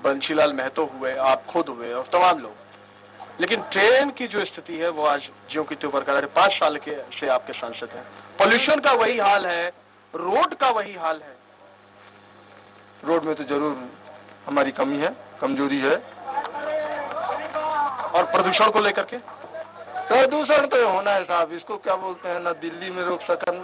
बंशीलाल महतो हुए, आप खुद हुए और तमाम लोग, लेकिन ट्रेन की जो स्थिति है वो आज ज्यों की त्यों बरकरार है। 5 साल के से आपके सांसद हैं, पोल्यूशन का वही हाल है, रोड का वही हाल है। रोड में तो जरूर हमारी कमी है, कमजोरी है। और प्रदूषण को लेकर के, प्रदूषण तो होना है साहब, इसको क्या बोलते हैं, न दिल्ली में रोक सकन,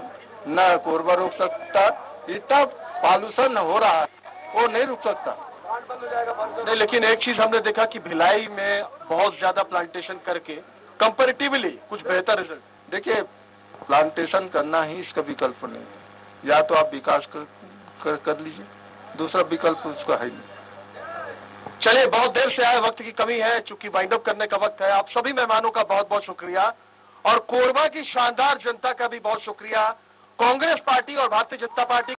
न कोरबा रोक सकता। इतना पॉल्यूशन हो रहा है, वो नहीं रुक सकता। नहीं, लेकिन एक चीज हमने देखा कि भिलाई में बहुत ज्यादा प्लांटेशन करके कंपैरेटिवली कुछ बेहतर रिजल्ट। देखिए, प्लांटेशन करना ही इसका विकल्प नहीं है। या तो आप विकास कर लीजिए, दूसरा विकल्प उसका है नहीं। चलिए, बहुत देर से आए, वक्त की कमी है, चूंकि वाइंड अप करने का वक्त है। आप सभी मेहमानों का बहुत बहुत शुक्रिया और कोरबा की शानदार जनता का भी बहुत शुक्रिया। कांग्रेस पार्टी और भारतीय जनता पार्टी